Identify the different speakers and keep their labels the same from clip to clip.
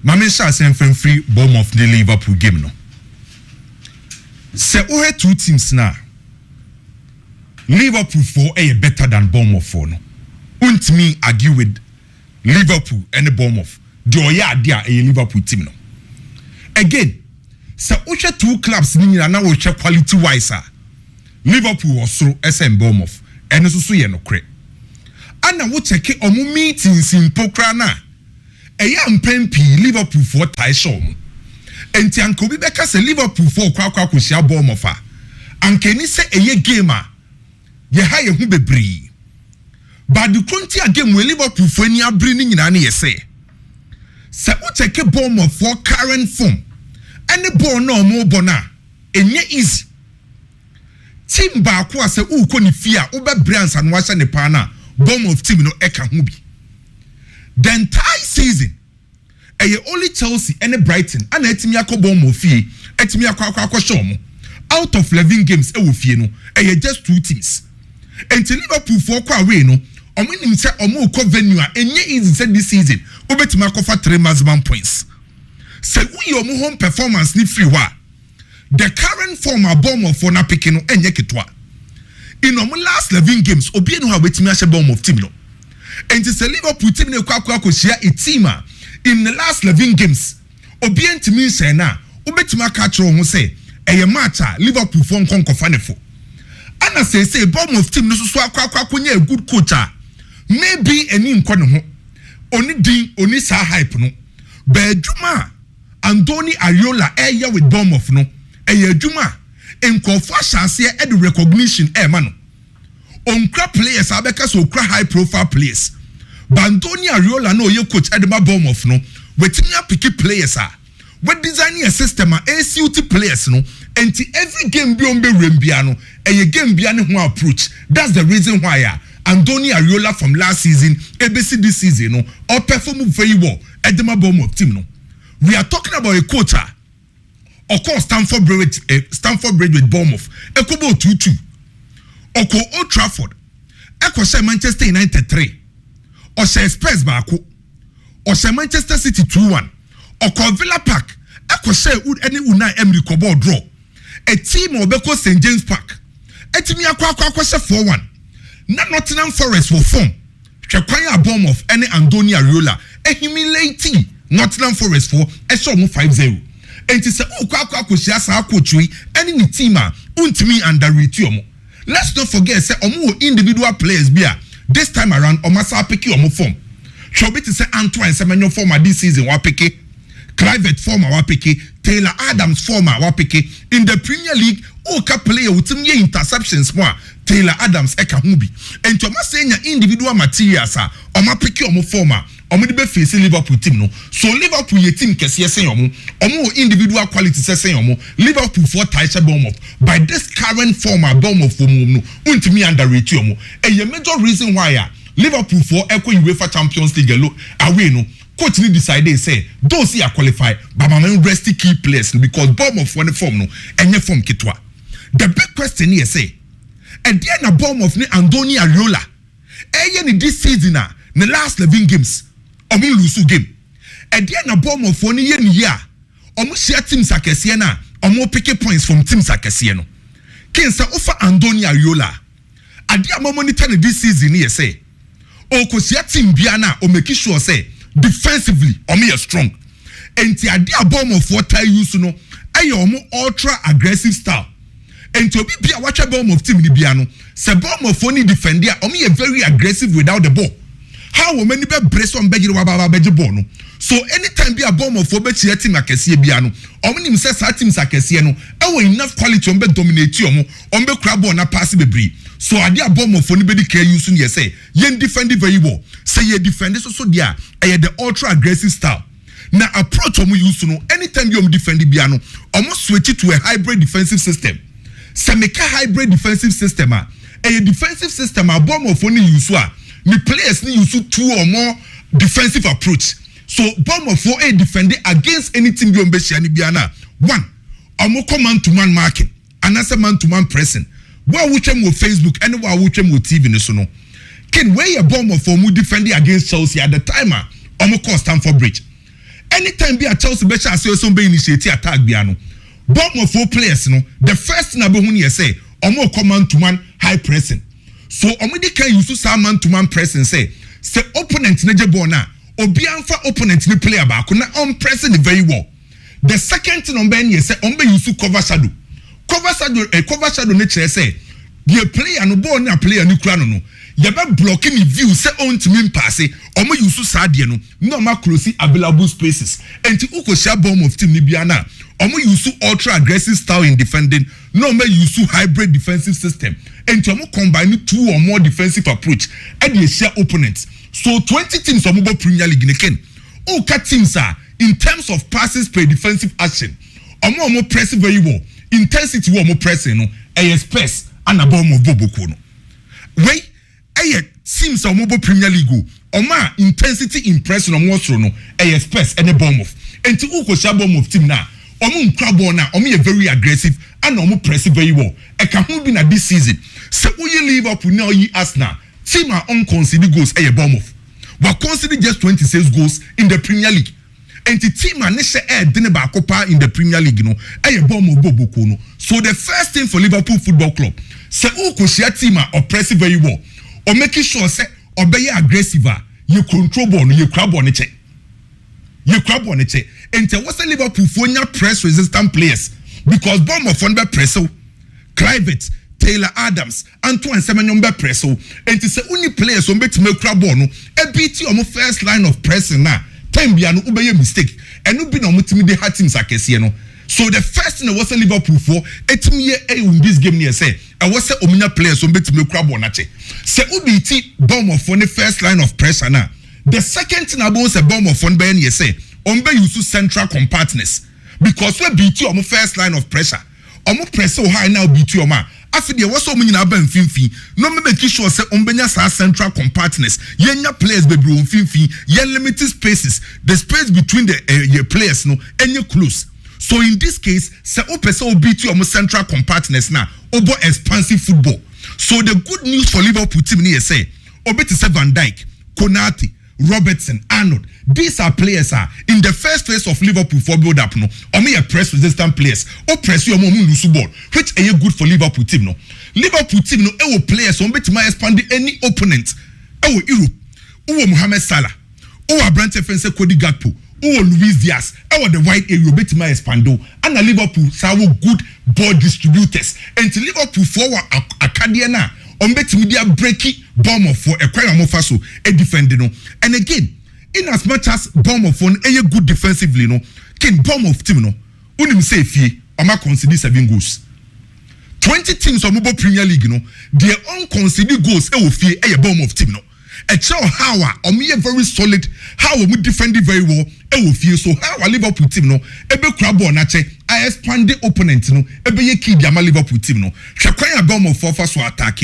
Speaker 1: Mame sha sen free Bournemouth the Liverpool game no. Se we had two teams now. Liverpool 4 are better than Bournemouth 4 no. Won't me argue with Liverpool and the Bournemouth. The oya dia a Liverpool team no. Again, se we had two clubs ni na we check quality wise. Liverpool was through SM Bournemouth and so ye no kre. Ana wo check omo meetings in pokra na. Eya mpempi Liverpool 4 tie show. Enti anko bi beka se Liverpool 4 kwa kosia Bournemouth a. Anke ni se eye game a ye ha ye hu bebre. But the country game we Liverpool 4 ni abri ni nyina na ye se wo check Bournemouth 4 current form. Any ball no mo bona enye easy. Team ba ko ase uko ni fia obebre ansa no ahye ne pa na Bournemouth team no eka hu bi. The entire season only Chelsea and Brighton and etimi akọ Bournemouth fie etimi akọ show mo out of 11 games e wo fie no just 2 teams. Enti Liverpool for kwa away no omo nim se omo ko venue a enye easy said this season obetima akọfa 3 maximum points. Se we omo home performance ni free wa the current form of Bournemouth for na picking no enye ketwa. In omo last 11 games obi enu ha wetimi ahye Bournemouth team no. And it's a Liverpool team ne share a team in the last 11 games. Obient to me say na ubetima catch who say a match Liverpool phone concofanefo. And I say Bournemouth team no so a good coach. Maybe any inquano ho. Only ding only sa hype no. Bejuma Andoni Ariola area with Bournemouth no. Juma en confasha say the recognition mano. Onkra players abeka so kra high profile players. Bandoni Ariola no ye coach Edema Bournemouth no. Wetimi apiki players we designing a system ACUT players no. Enti every game bi on be rembia no. Game bia ne ho approach. That's the reason why Andoni Ariola from last season ABC this season no or perform very well Edema Bournemouth team no. We are talking about a coach of course Stamford Bridge with Bournemouth. Ekobo 2-2. Oko Old Trafford. Eko say Manchester United 3. Or say Spurs baako. Or say Manchester City 2-1. Oko Villa Park. Eko say any Unai Emery kobo draw. A team obeko St James Park. Etimi akwa say 4-1. Na Nottingham Forest for form. Hwekwanya Bournemouth any Andoni Ariola. Humiliating Nottingham Forest for show 5-0. Enti say akwa sia sa coach any ni team a untimi underrate omo. Let's not forget say omo individual players bia this time around omasa peki omo form. Chobi to say Antoine Semenyo form this season wa peki. Clivert form wa peki. Taylor Adams form wa peki. In the Premier League oka player utim ye interceptions mo Taylor Adams eka hubi. And to say individual materials oma peki omo form omo de be face Liverpool team no. So Liverpool ye team kese say omo individual quality say omo Liverpool for Taisha Bournemouth by this current form Bournemouth for no untimi underrate omo. And the major reason why Liverpool for echo UEFA Champions League away no coach ni decide say those here qualify but man rest key players because Bournemouth for the form no enye form kitwa. The big question here say and then na Bournemouth ni Andoni Ariola ni this season the last 11 games omo lose game. And then na Bournemouth for ni year omo share teams akese na omo pick points from teams akese no. Kensa offer Andoni Ariola ade monitor this season here say o ko share team bia na o make sure say defensively omo strong. Enti ade Bournemouth for tie use no aye omo ultra aggressive style. Enti obi bia watch Bournemouth team ni bia no se Bournemouth for ni defender omo very aggressive without the ball. How we many be brace on beji wa beji ball no. So anytime be a Bournemouth for beji team akese bia no omo nim say sa teams akese no e enough quality on be dominate omo on be crab ball na pass bebre. So ade Bournemouth for ni be dey use no say yen defend very well. Say ye defend so dia the ultra aggressive style. Now approach omo use no anytime you defend bia no omo switch it to a hybrid defensive system. Say make a hybrid defensive system a defensive system Bournemouth for ni use ni players ni use 2 or more defensive approach. So Bournemouth for defend against any team you be bia na 1 omo command to man marking and as a man to man pressing. Wa wuchem wo Facebook and wa wuchem wo TV ni so no. Ken where your Bournemouth for mu defending against Chelsea at the time omo call Stamford Bridge. anytime be a Chelsea be chance so be initiate attack biano Bournemouth 4 players no the first na be hu ne say omo command to man high pressing so omo dey can use some man to man pressing say opponent ne je ball na obi anfa opponent ne player ba ko na on pressing very well the second thing on ben say on be use cover shadow ne kire say the player no ball na player ni kura no you be blocking the view say on to me pass omo use sadie no normal close available spaces enti uko share bomb of team ni bia na omo use ultra aggressive style in defending no me use hybrid defensive system enti omo combine 2 or more defensive approach and they share opponents so 20 teams omo go Premier League ne ken o ka teams are in terms of passes per defensive action omo press very well intensity omo pressing no space and a bomb of boboko no wey teams omo go Premier League oma intensity impression omo throw no space and a bomb of enti uko share bomb of team na omo nkra ball na omo very aggressive and omo press very well e ka hu bi na this season se uye Liverpool na yi Arsenal team are unconceded goals bomb of we conceded just 26 goals in the Premier League and the team are nese dene ba kopa in the Premier League no bomb of boboko no so the first thing for Liverpool Football Club se uko share team are oppressive very well or making sure say obey aggressive you control ball no you crab on it and what's the Liverpool for press resistant players because bomb of on be presso Clivett Taylor Adams Antoine Semenyo be presso and say only players on bet me crab ball no e beat you first line of pressing na time bia no obey mistake and no be no mutimi de hat teams akese no so the first thing was Liverpool for etimi in this game near say I was say omina players on bet me crab ball na che say ubiti bomb of on the first line of pressure na the second thing about say bomb of on be near say on be use central compactness because we beat you first line of pressure press so high now beat you after there was so many na ban finfi no me make sure say ombenya sa central compactness yenya players be bro finfi ye limited spaces the space between the your players no any close so in this case say person beat you central compactness na obo expansive football so the good news for Liverpool team ni say obeti say Van Dijk Konate Robertson, Arnold, these are players in the first phase of Liverpool for build up no. Omi a press resistant players. O press you omo lose ball, which are good for Liverpool team no. Liverpool team no ewo players on betima expand any opponent. Ewo Europe, uwo Mohamed Salah, uwo Brandt Fense Cody Gakpo, uwo Luis Diaz, ewo the wide area betima expando. And Liverpool sawo good ball distributors. And Liverpool forward Acadia na. Media breaky bomb for a quite faso a defender no and again in as much as bomb for a good defensively no can bomb of team no unim say fie ama concede 7 goals 20 teams on mobile Premier League no their unconceded goals e fie a bomb of team no a show how very solid how we defend it very well e fie so how Liverpool team no ebe crab on ache I expand the opponent no ebe ye key the Liverpool team no hwekwan bomb of for so attack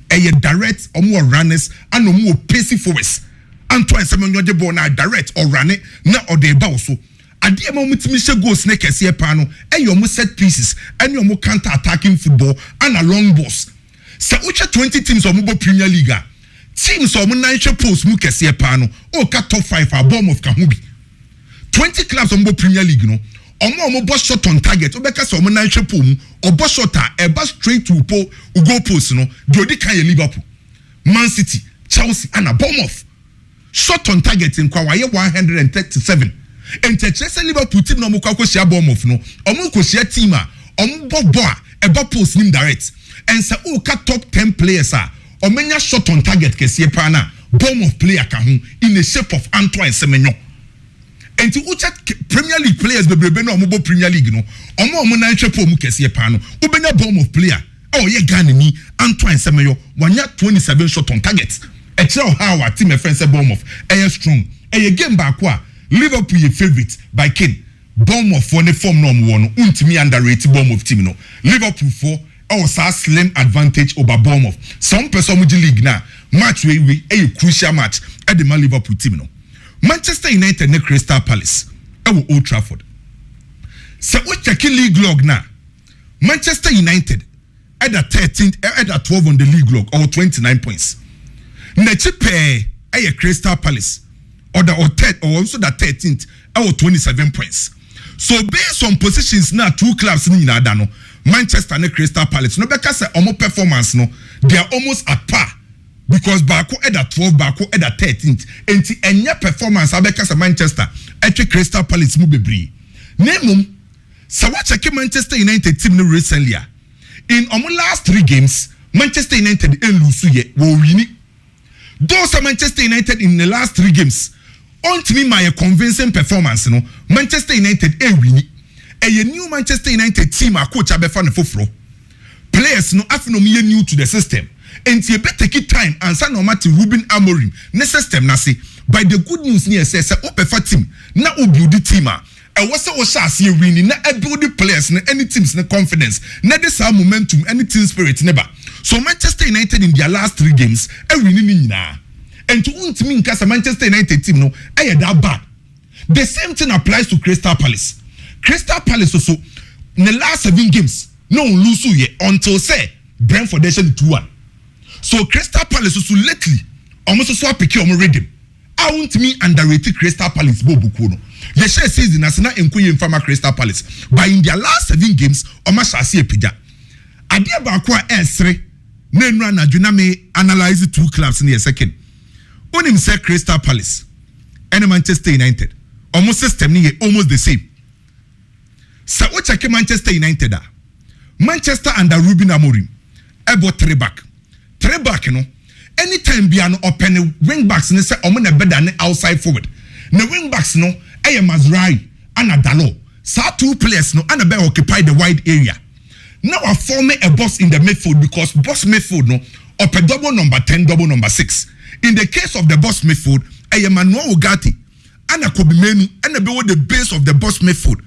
Speaker 1: a direct or more runners and more pacey forwards. Antoine Semenyo de ball na direct or run it na or de bow so. At the moment Michel go snake a see pano and your more set pieces and your more counter attacking football and a long boss. So which 20 teams of mobile Premier League teams of nine post muke see pano or cut top 5 for bomb of Kahubi. 20 clubs of mobile Premier League no. Omo boss shot on target obeka so omo nan hwepom or boss shot e ba straight to goal post no Jody kan Liverpool Man City Chelsea and a Bournemouth shot on target in kwa 137 and Chelsea Liverpool team no mo kwa share Bournemouth no omo ko share team omo bo e ba post nim direct and say o ka top 10 players omenya shot on target kese pa na Bournemouth player ka ho in the shape of Antoine Semenyo. And to ucha Premier League players bebrebe no omo Premier League no omo na hwepo mu kese pa no ubenya bomb of player ye Ghana ni Antoine Semenyo wanya 27 shot on target e tell how our team friends say bomb of strong game back kwa Liverpool your favorite by Kane bomb of for the form no mo no untimi underrated bomb of team no Liverpool for slim advantage over Bournemouth some person with the league na match we a crucial match at the Liverpool team no Manchester United ne Crystal Palace Old Trafford. So we check league log now. Manchester United either 13th either 12 on the league log or 29 points. Nechipe Crystal Palace or the third or also the 13th our 27 points. So based on positions now, two clubs in Adano, Manchester and Crystal Palace. No, because omo performance no, they are almost at par. Because Bako at 12, Bako at 13th. And any performance, because Manchester, at Crystal Palace, Mubebri. Name so what check Manchester United team recently. In our last 3 games, Manchester United and Lusuye were winning. Those are Manchester United in the last 3 games. On to me, my convincing performance, no. Manchester United a winning. A new Manchester United team, a coach Abefan Fofro. Players no afino me new to the system. And you better take it time and send no matter Ruben Amorim. Ne system nasi. By the good news near says Opefa team. Na build the team. And what's the winning? Na build the players na any teams na confidence. Na this momentum, any team spirit never. So Manchester United in their last 3 games, a winning na. And to mean because Manchester United team no, that bad. The same thing applies to Crystal Palace. Crystal Palace also in the last 7 games, no lose yet until say Brentford 2-1. So Crystal Palace also lately almost so pick your rhythm. I want me underrated Crystal Palace Bobu Kono. The share season as na enkuye infama Crystal Palace. But in their last 7 games, almost shall see a pija. Adia bakwa S3 Nenra na Juname analyze 2 clubs in a second. When him say Crystal Palace and Manchester United. Almost system ni almost the same. So what check Manchester United da? Manchester under Ruben Amorim. Ebo 3 back. 3 back no. Anytime be an open wing backs ne say omo na better than outside forward. The wing backs no eye Mazrai and Dalo. So 2 players no and be occupy the wide area. Now I form a boss in the midfield because boss midfield no up a double number 10 double number 6. In the case of the boss midfield, eye Manuel Ugarte and a Kobe Menu and be the base of the boss midfield.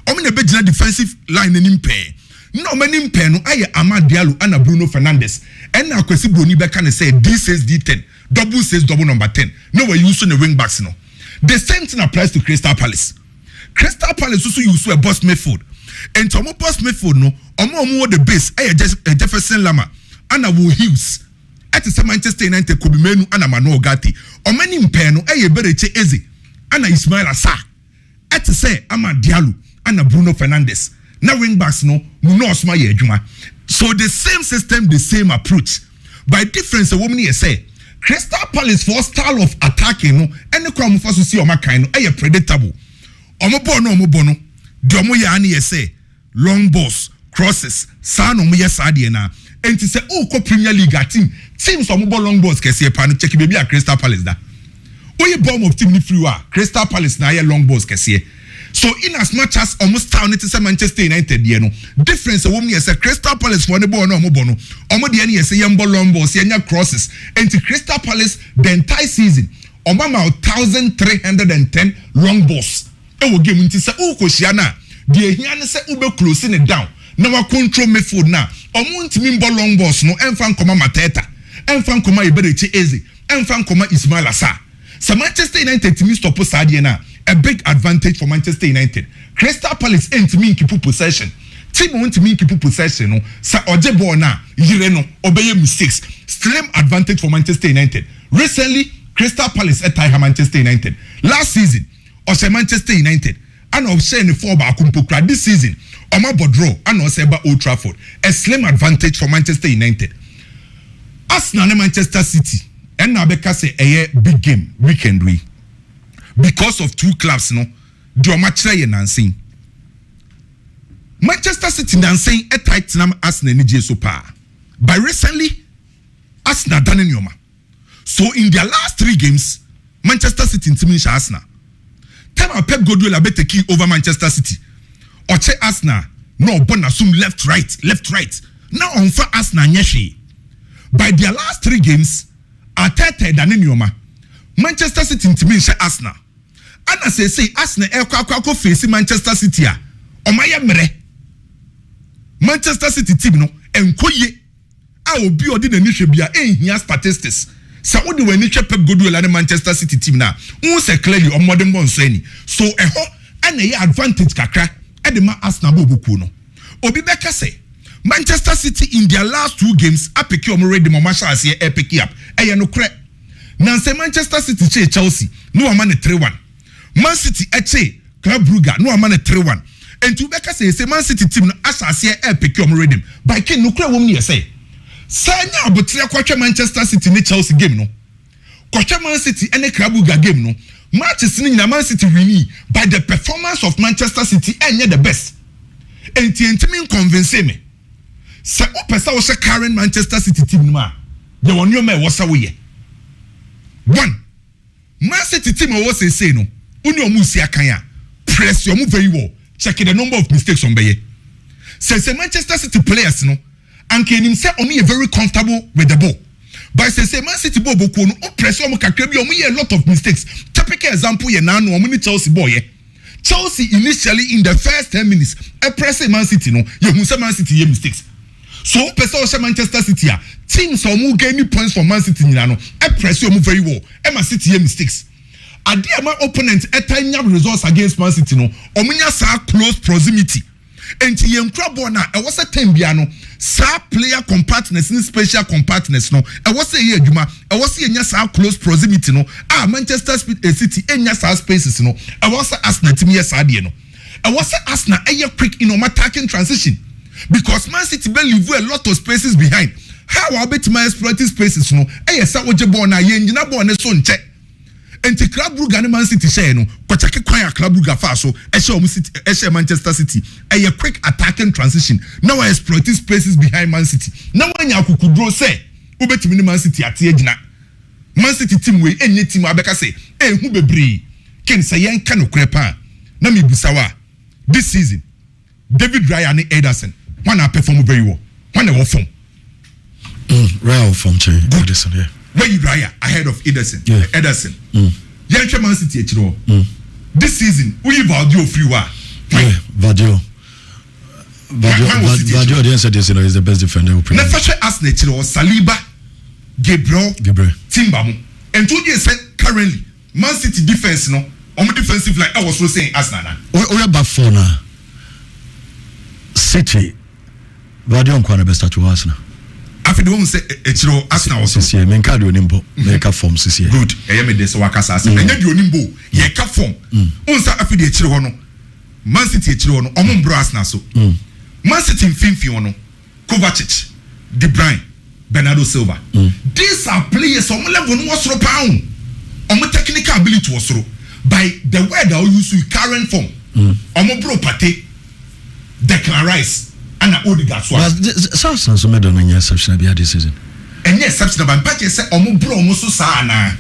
Speaker 1: Omo na be defensive line in pair. No many pen no aye Amad Diallo and Bruno Fernandes. And now Kwesi Broni Beka ne say D says D10, double says double number 10. No we use the wing backs no. The same thing applies to Crystal Palace. Crystal Palace also use a boss midfield. And Tomo boss midfield no, omo the base aye Jefferson Lama and Will Hughes. At the Manchester United Kobe Menu and Manuel Ugarte. O many pen no aye Bereche Eze and Ismail Assar. At the say Amad Diallo and Bruno Fernandes. Now wing backs no osma ye adwuma. So the same system, the same approach. By difference, a woman here say Crystal Palace for style of attacking no any crowd move to see oma kind no e predictable. Omo bono the omo ya ani say long balls, crosses, sa no mo yesade na. Enti say ko Premier League teams omo ball long balls kese pa no check baby a Crystal Palace da. Oye bomb of team ni free wa Crystal Palace na ye long balls kese. So in as much as almost town it is a Manchester United no difference a woman is a Crystal Palace for the ball no mo bono omo de any say yam ball long balls yanya crosses and to Crystal Palace the entire season omo 1310 long balls e wo game nti say o ko hia na de hia ne say ube closing it down na wa control midfield na omo ntimi ball long balls no emfa nkoma Mateta emfa nkoma Iberechi Eze emfa nkoma Ismail Assar. So Manchester United to me stop Sadia na a big advantage for Manchester United. Crystal Palace ain't mean keep possession. Team want to mean keep possession no. Sa oje ball na yire no obey mistakes. Slim advantage for Manchester United. Recently Crystal Palace at Manchester United. Last season Ose Manchester United and Ose ne 4 ba kumpokra this season. Oma Bodro and Ose ba Old Trafford. A slim advantage for Manchester United. Arsenal and Manchester City. And now because a big game weekend we because of 2 clubs no do match Nancy. Manchester City Nancy a tight nam Arsenal ni so pa. But recently Arsenal done in Yoma. So in their last 3 games Manchester City intimidate Arsenal. Time Pep Guardiola better key over Manchester City. Oche Arsenal no bonasum left right. Now on for Arsenal nyeshi. By their last 3 games Atete than in Yoma. Manchester City intimidate Arsenal. And I say Arsenal e face Manchester City a. Omaya mere. Manchester City team no enkoye. A obi odi na ni hwebia ehia statistics. Sa wodi wani hwe Pep Guardiola na Manchester City team na. Won say clearly omodem bon so ani. So eho ana ye advantage kakra e de ma Arsenal bobuku no. Obi beka say Manchester City in their last 2 games apeki omoredi mo marshal say e pick up. Eye no kre. Na say Manchester City che Chelsea no ama ne 3-1. Man City eche Club Brugge no amane 3-1 enti ubeka say Man City team no asase e pick your rhythm by ken no kura wom ne say sanya abotre kwatwa Manchester City ne Chelsea game no kwatwa Man City ene Club Brugge game no matches ni na Man City win by the performance of Manchester City enye the best enti me convince me say o pesa wo current Manchester City team no ma ye wonyo me wo sa wo ye one Man City team wo say no uni omu si akan a press your move very well check the number of mistakes on beye say Manchester City players no and can him say omu very comfortable with the ball but say Man City ball boko no press omu kakra bi omu a lot of mistakes typical example ye na no omu ni Chelsea boy Chelsea initially in the first 10 minutes press Man City no ye hu say Man City ye mistakes so person say Manchester City a teams omu gain points for Man City nyina no press omu very well Man City ye mistakes Adiama opponent etanya results against Man City no omunya sa close proximity enti yenkura ball na e was a time bia no sa player compartness ni special compartness no e was ye adwuma e was yenya sa close proximity no Manchester City enya sa spaces no e was Arsenal team yes ade no e was Arsenal quick in attacking transition because Man City be leave a lot of spaces behind how about my exploiting spaces no sa oje ball na yenjina ball ne so nche enti Club Brugge and Man City share no kwachake kwan Club Brugge fa so share Manchester City a quick attacking transition now exploiting spaces behind Man City now when yakukudro say ubetimi Man City atie gina Man City team we enye team abeka say hu bebre ken say yen ka no krepa na me busawa this season David Raya and Ederson one perform very well one e wo form
Speaker 2: Raya form change Ederson yeah
Speaker 1: where you Raya ahead of Ederson.
Speaker 2: Yeah.
Speaker 1: Ederson. Yanche Man City echiro. This season, who you Vadio free wa?
Speaker 2: Yeah, Vadio the answer is the best defender who
Speaker 1: plays. Never Arsenal echiro Saliba, Gabriel, Timbamu. And two years currently Man City defense no, on defensive line I was so saying Arsenal.
Speaker 2: We are back for now. City Vadio nkwana best at Arsenal.
Speaker 1: After the one say echiro Arsenal also
Speaker 2: see me card onimbo make a form see
Speaker 1: good e me this waka sase enye di onimbo ye ka form unsa after the echiro ho no Man City echiro no omo Arsenal so Man City mfimfi ho no Kovacic De Bruyne Bernardo Silva these are players on level no wasoro pa on technical ability wasoro by the word that use current form omo bro pate Declan Rice and Odegaard so
Speaker 2: so me don't know exception be this season
Speaker 1: any exception but patch say omo bro omo so sa na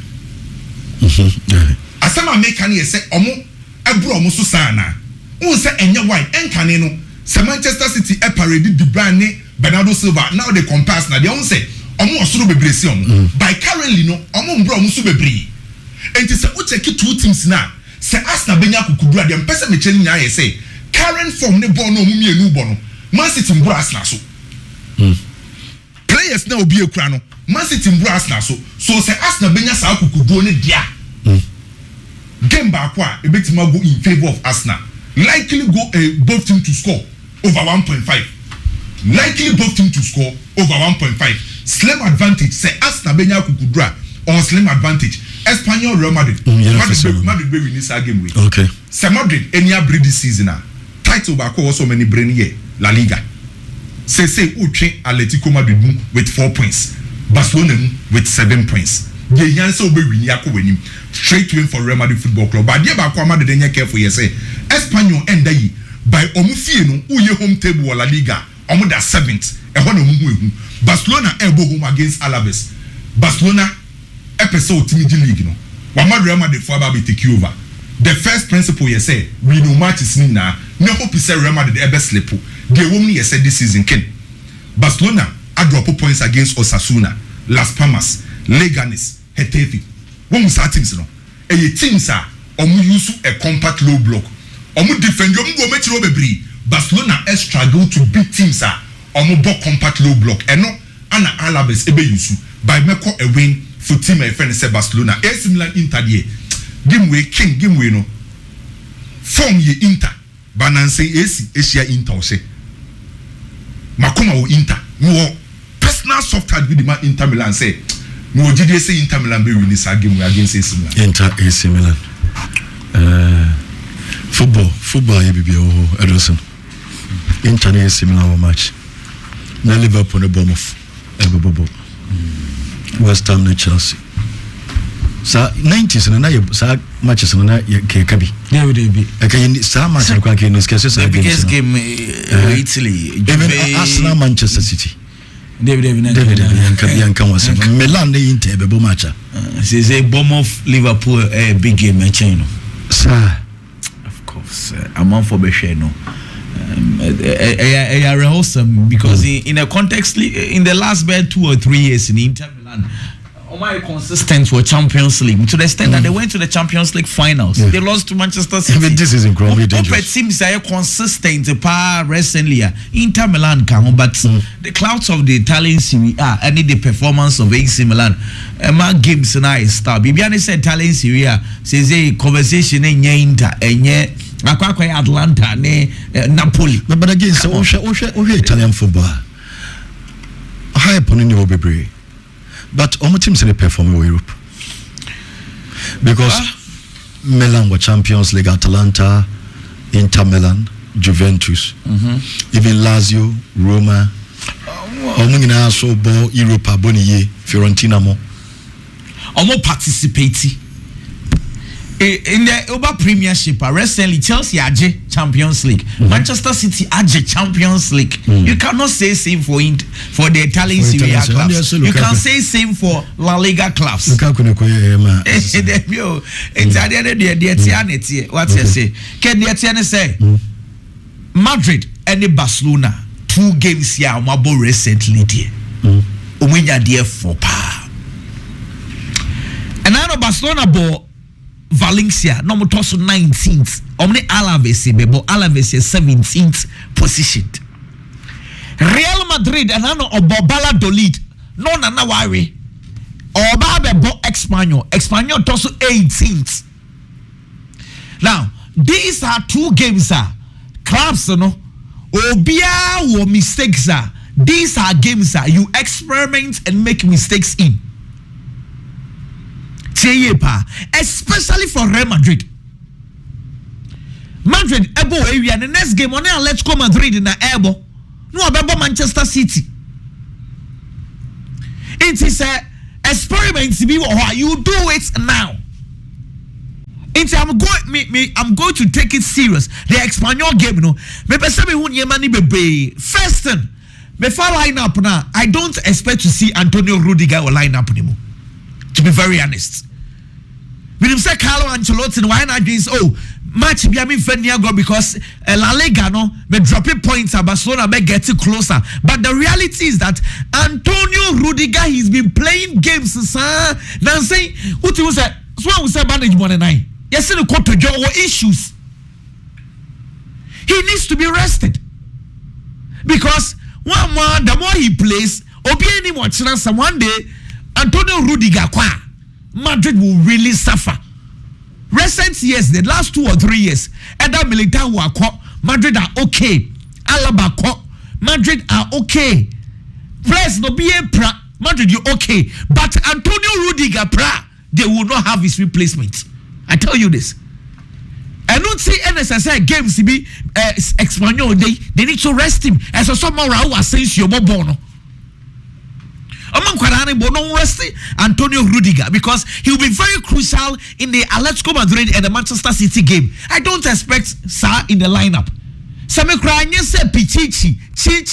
Speaker 1: asema make an say omo ebro omo so sa na un say enye wine enkane no say Manchester City e parade De Bruyne Bernardo Silva now they compass na they un say omo osoro bebre si omo by currently no omo bro omo so bebre enti say u check two teams na say Arsenal benya kukudura dem pese me cheni nya say current form ne ball no omo mienu bo no Man City mbro Arsenal so players na obi ekura no Man City mbro Arsenal so say Arsenal benya sa akukuduo ne dia game back a ebetima go in favor of Arsenal likely go both team to score over 1.5 likely both team to score over 1.5 slim advantage say Arsenal benya akukudura or slim advantage Espanyol Real Madrid Madrid be win this game we
Speaker 2: okay
Speaker 1: say Madrid any breed this season title back also many brain here La Liga. Say Uche Atletico Madrid with 4 points. Barcelona with 7 points. Ye yanse obe win yako wenim. Straight win for Real Madrid Football Club. But dia ba kwa Madrid denye careful ye say Espanyol enda yi by omu fie no uye home table La Liga. Omu da 7th. E ho na omu hu. Barcelona ebo home against Alaves. Barcelona episode team league no. Wa Real Madrid for aba be take over. The first principle you say we no matches ni na no hope say Real Madrid ebe slip. The woman you said this season ken Barcelona a drop points against Osasuna, Las Palmas, Leganes, Getafe. When we start teams no teams are use a compact low block. Defend go make bebre. Barcelona struggle to beat teams are compact low block. And no ana Alaves ebe use by make a win for team a friend say Barcelona. AC Milan Inter die. Game way no form ye Inter balance AC Asia Inter say makoma wo Inter no personal soft card with the Inter Milan say no GD say Inter Milan be win this game against AC Milan
Speaker 2: Inter AC Milan Football, Edison. Internet similar match. Na Liverpool, Bournemouth, West Ham, Chelsea. Sa 90s na sa matches na Kabi.
Speaker 3: Yeah, we be.
Speaker 2: Okay, sa match na kwa kini skese sa
Speaker 3: biggest game Italy.
Speaker 2: Even Arsenal, Manchester City.
Speaker 3: David
Speaker 2: Yankan was Milan they Inter bebo match.
Speaker 3: Say Bournemouth Liverpool big game chain.
Speaker 2: Sir,
Speaker 3: of course, I'm on for Beshe no. Awesome because in a context in the last 2 or 3 years in Inter Milan, my consistent for Champions League to the extent that they went to the Champions League finals. Yeah. They lost to Manchester City.
Speaker 2: Even this is incredibly dangerous.
Speaker 3: It seems they are consistent recently. Inter Milan can, but the clouds of the Italian Serie A and the performance of AC Milan. My games and I start. Bibiani said Italian Serie A says a conversation in Inter and Atlanta, Napoli.
Speaker 2: But again, so Italian football. High upon in your baby. But all my teams they perform in Europe because Milan were Champions League, Atalanta, Inter Milan, Juventus, even Lazio, Roma. Omungina so ball Europa Boniye, Fiorentina mo.
Speaker 3: Omo participate in the Uber Premiership. Recently, Chelsea Aje Champions League, Manchester City Aje Champions League. You cannot say same for the Italian Serie A clubs. You can say same for La Liga clubs. What you say? Madrid and Barcelona 2 games here. Mabo recently there. Uminya there for pa. And now Barcelona ball. Valencia, no more 19th. Omni Alaves, bebo Alaves is 17th positioned. Real Madrid and ano Obobala Dolid. No na worry. Oba bo Espanyol tosu 18th. Now, these are 2 games clubs no. Obia wo mistakes These are games you experiment and make mistakes in. Especially for Real Madrid. Madrid ebo area the next game on let's go Madrid in the ebo. No abebo Manchester City. It is a experiment to be you do it now. I'm going to take it serious. The Espanyol game no. First thing, before line up now, I don't expect to see Antonio Rudiger or line up anymore. To be very honest. When you say Carlo Ancelotti, why not this? Match be go because La Liga no be dropping points and Barcelona be getting closer. But the reality is that Antonio Rudiger he's been playing games now saying what you say so we say manage 1 and 9. Yes, the quarter issues. He needs to be rested. Because the more he plays, Obiani watch one day Antonio Rudiger Madrid will really suffer. Recent years, the last 2 or 3 years, Eda Militao Madrid are okay. Alaba Madrid are okay. Players no be Madrid you okay. But Antonio Rudiger they will not have his replacement. I tell you this. I don't see NSSI games to be Espanyol. They need to rest him. As a someone Raul Asensio Bono. Don't rest Antonio Rudiger because he will be very crucial in the Atletico Madrid and the Manchester City game. I don't expect Sa in the lineup. Samekranye said Pichichi, Chin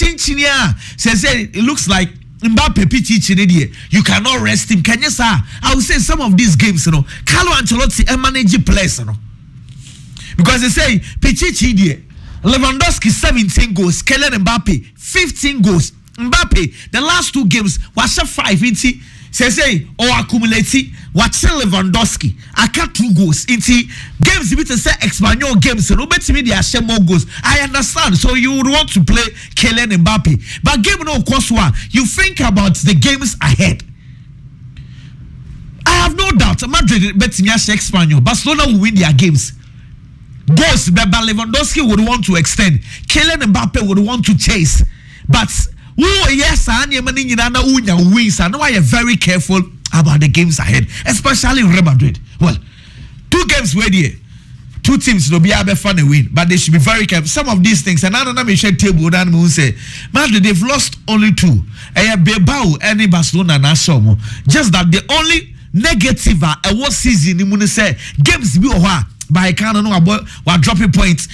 Speaker 3: says it looks like Mbappe Pichichi. You cannot rest him. Can you say? I would say some of these games, Carlo Ancelotti manage players, because they say Pichichi, Lewandowski 17 goals, Kylian Mbappe 15 goals. Mbappe, the last 2 games was 5 inti. Say or accumulate what's Lewandowski. I got 2 goals into games with say Espanyol games. So nobody me they share more goals. I understand. So you would want to play Kylian Mbappe, but game no course one. You think about the games ahead. I have no doubt Madrid bet me Espanyol. Barcelona will win their games. Goals, but Lewandowski would want to extend. Kylian Mbappe would want to chase, but. Yes, I wins. I know I am very careful about the games ahead, especially Real Madrid. Well, 2 games where there. two teams no be able to win, but they should be very careful. Some of these things, and I don't know, share table down who say, Madrid, they've lost only 2. Bilbao and Barcelona na show. Just that the only negative what season you say games be by kind of no about we're dropping points,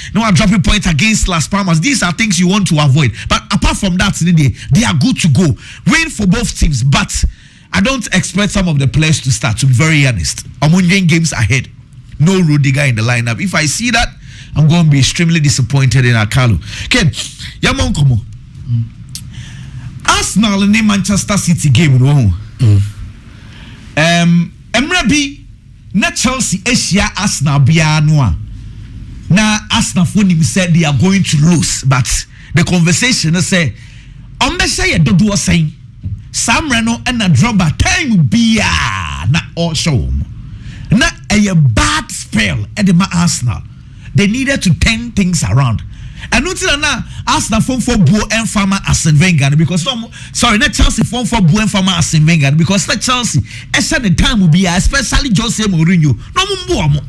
Speaker 3: against Las Palmas. These are things you want to avoid. But apart from that, they are good to go. Win for both teams, but I don't expect some of the players to start, to be very honest. I'm wondering games ahead. No Rudiger in the lineup. If I see that, I'm going to be extremely disappointed in Akalu. Ken, Yamon Komo. Arsenal in the Manchester City game, no. Emrabi, na Chelsea, Asia, Arsenal, Bianoa. Na Arsenal for him said they are going to lose, but the conversation say, say do was saying, Sam Reno and a dropper time be na all show. Na a bad spell at the Arsenal. They needed to turn things around. And until now, Arsenal form for Bo and Farmer Arsene Wenger because not Chelsea form for Bo and Farmer Arsene Wenger because not Chelsea. The time will be especially Jose Mourinho. No more.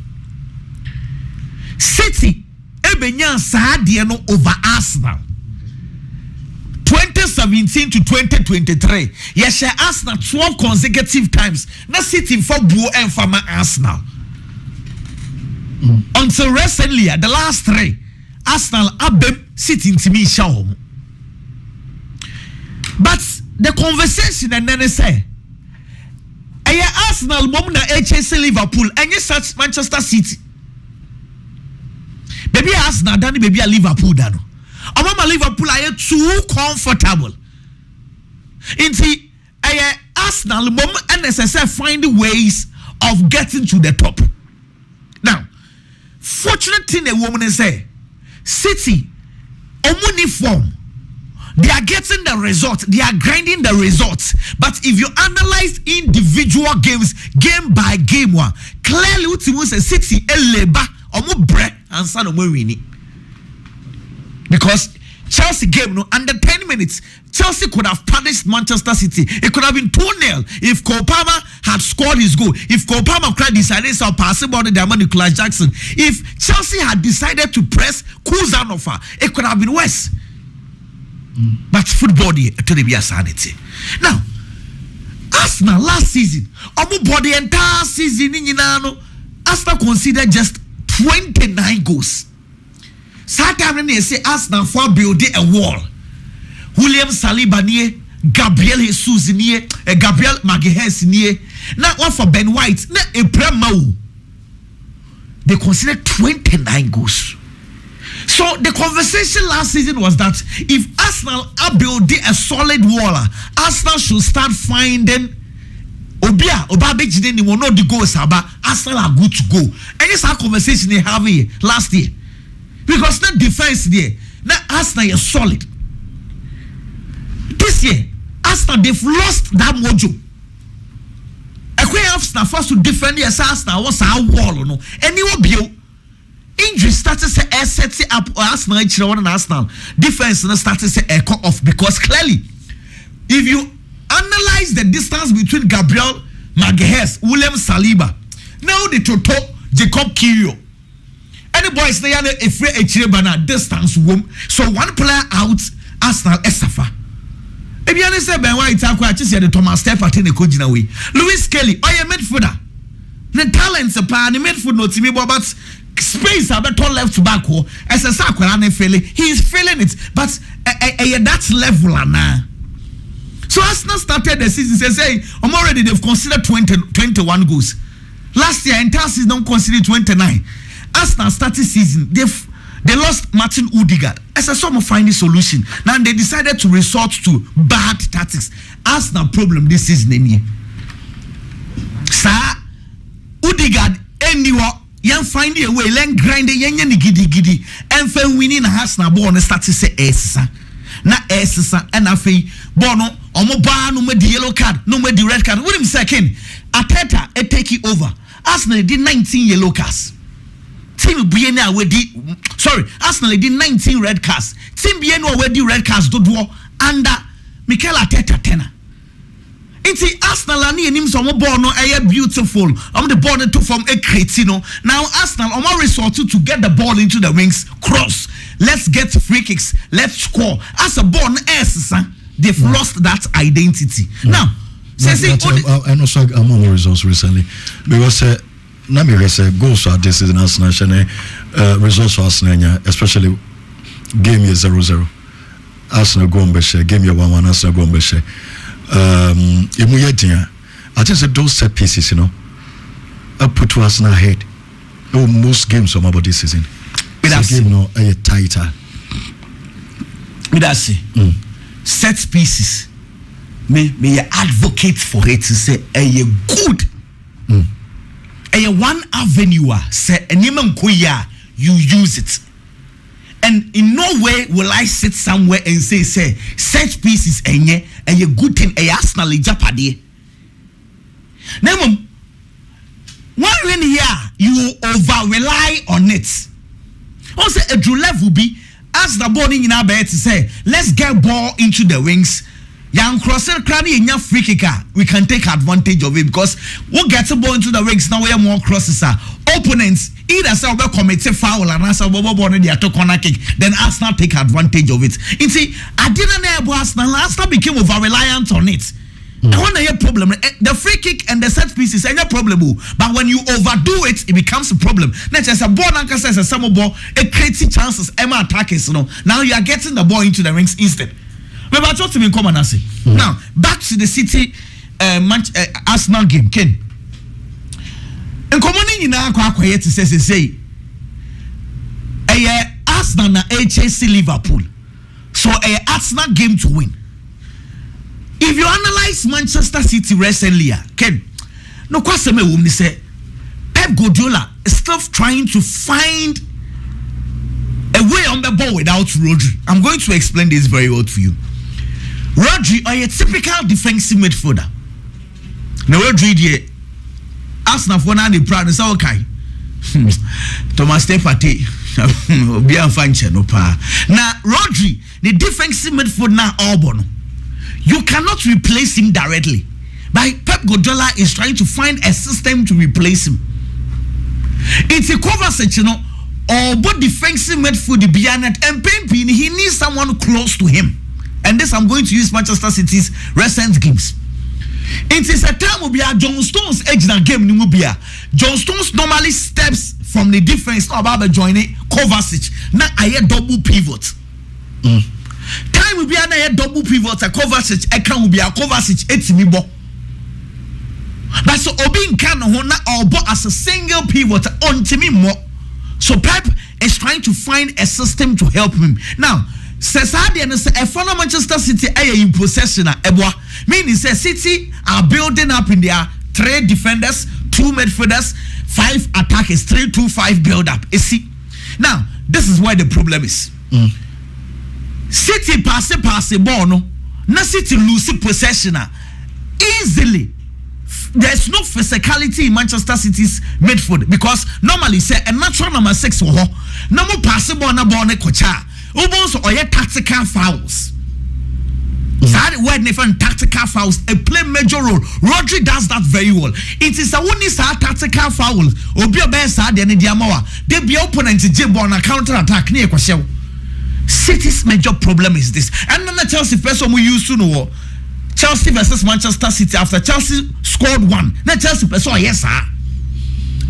Speaker 3: City Ebenya Sadiano over Arsenal. 2017 to 2023. Yes, Arsenal 12 consecutive times. Now City for Bo and Farmer Arsenal. Until recently, the last 3, Arsenal Abem City into me show. But the conversation and then they say, Arsenal mom na HSC Liverpool and you such Manchester City. Baby Arsenal done baby a Liverpool dano. Mama Liverpool are too comfortable. Inti Arsenal mom NSSF find ways of getting to the top. Now, fortunate thing a woman is say, City, uniform, they are getting the results, they are grinding the results. But if you analyze individual games, game by game, clearly what you say, City, eleba, bre, and son of winning. Because Chelsea game, under 10 minutes, Chelsea could have punished Manchester City. It could have been 2-0 if Cole Palmer had scored his goal. If Cole Palmer decided to pass the ball to Nicolas Jackson. If Chelsea had decided to press Kuzanova, it could have been worse. But football to be a sanity. Now, Arsenal last season, about the entire season, Arsenal considered just 29 goals. Saturday they say Arsenal for building a wall. William Saliba niye, Gabriel Jesus niye, Gabriel Magalhaes niye. Now one for Ben White, na Ebremau. They consider 29 goals. So the conversation last season was that if Arsenal are building a solid wall, Arsenal should start finding Obabejide ni one of the goals about Arsenal are good to go. And it's our conversation they have here last year. Because that defense there, now Arsenal is solid. This year, Arsenal they've lost that mojo. Arsenal first to defend the Arsenal was our wall, no. Anyway, injury started to set up Arsenal and Arsenal defense started to echo off because clearly, if you analyze the distance between Gabriel Magalhaes, William Saliba, now the total Jacob Kiwior. Any boys they are a free HA distance womb. So one player out, Arsenal Esafa. If you understand by why it's I just said the Thomas Stephat in the Kojina way. Lewis Kelly, I am midfielder. The talents upon the midfield no team but space a better left back as a Sakura failing. He is failing it, but that's level now. So Arsenal started the season say I'm already they've considered 21 goals. Last year entire season don't consider 29. Arsenal started season, they lost Martin Odegaard. As a sort of finding solution, now they decided to resort to bad tactics. Arsenal problem this season any. Sir, Odegaard anywhere, young finding a way, then grind the young giddy, and for winning Arsenal ball and start to say Essa. Na Essa and Afi Bono, Omoba, no more the yellow card, no more the red card. Wait a second, Ateta, take it over. Arsenal did 19 yellow cards. Team Bienna Arsenal did 19 red cards. Team Bienna already red cards do under Mikel Arteta tenor. Inti Arsenal ani enim so mo ball no beautiful. The ball to form a cretino. Now Arsenal resort to get the ball into the wings, cross. Let's get free kicks. Let's score. As a ball they've lost that identity. Now,
Speaker 2: and also among the results recently because goals are this season Arsenal results for Arsenal, especially game year 0-0. Arsenal go on game year 1-1. Arsenal go on I just said those set pieces, up put to Arsenal ahead. Most games of about this season. Game no a tighter.
Speaker 3: Set pieces. Me advocate for it to say a good. A one avenue say you use it. And in no way will I sit somewhere and say set pieces a good thing a Arsenal Japadi. Now, when here you over rely on it. Also, a true level be as the ball in our bed to say, let's get ball into the wings. Young crosser cranny in your free kicker, we can take advantage of it because we'll get the ball into the wings now. We have more crosses. Opponents either say we commit a foul and answer to corner kick, then Arsenal take advantage of it. You see, I didn't know Arsenal became over reliant on it. I want to hear problem. The free kick and the set piece is any problem, but when you overdo it, it becomes a problem. Not just a ball anchor says a summer ball, it creates chances. Emma attackers, now you are getting the ball into the rings instead. But I talk to me in common answer. Now back to the City Arsenal game, Ken. In common in our quiet to say Arsenal na HSC Liverpool. So Arsenal game to win. If you analyze Manchester City recently, Ken, no question me say Pep Guardiola is still trying to find a way on the ball without Rodri. I'm going to explain this very well to you. Rodri are a typical defensive midfielder. Now Rodri Arsenal for now the proud is okay. Thomas Tepate be a function no pa. Now Rodri the defensive midfielder now Albon. You cannot replace him directly. But Pep Guardiola is trying to find a system to replace him. It's a cover section, or both defensive midfield Bianet and Pempin. He needs someone close to him. And this I'm going to use Manchester City's recent games. It is a time will be a John Stones extra game. John Stones normally steps from the defense about the joining Kovacic. Now I hear double pivot. Time will be a double pivot, a Kovacic, a can will be a Kovacic, it's me bo. But so Obin can or as a single pivot on Timmy more. So Pep is trying to find a system to help him. Now, Cesar and a former Manchester City in possession meaning City are building up in their 3 defenders, 2 midfielders, 5 attackers, 3-2-5 build up. You see? Now, this is where the problem is. City pass ball no. Na City lose possession easily. There's no physicality in Manchester City's midfield because normally say a natural number 6 no more pass ball na ball ne kocha. Ubonso or tactical fouls. That word different tactical fouls play major role. Rodri does that very well. It is a one is a tactical foul. Obi obesa de ne diamawa. They be opponent jebo na counter attack near kwashew. City's major problem is this. And then the Chelsea person we used to know Chelsea versus Manchester City after Chelsea scored 1. Now Chelsea person yes sir.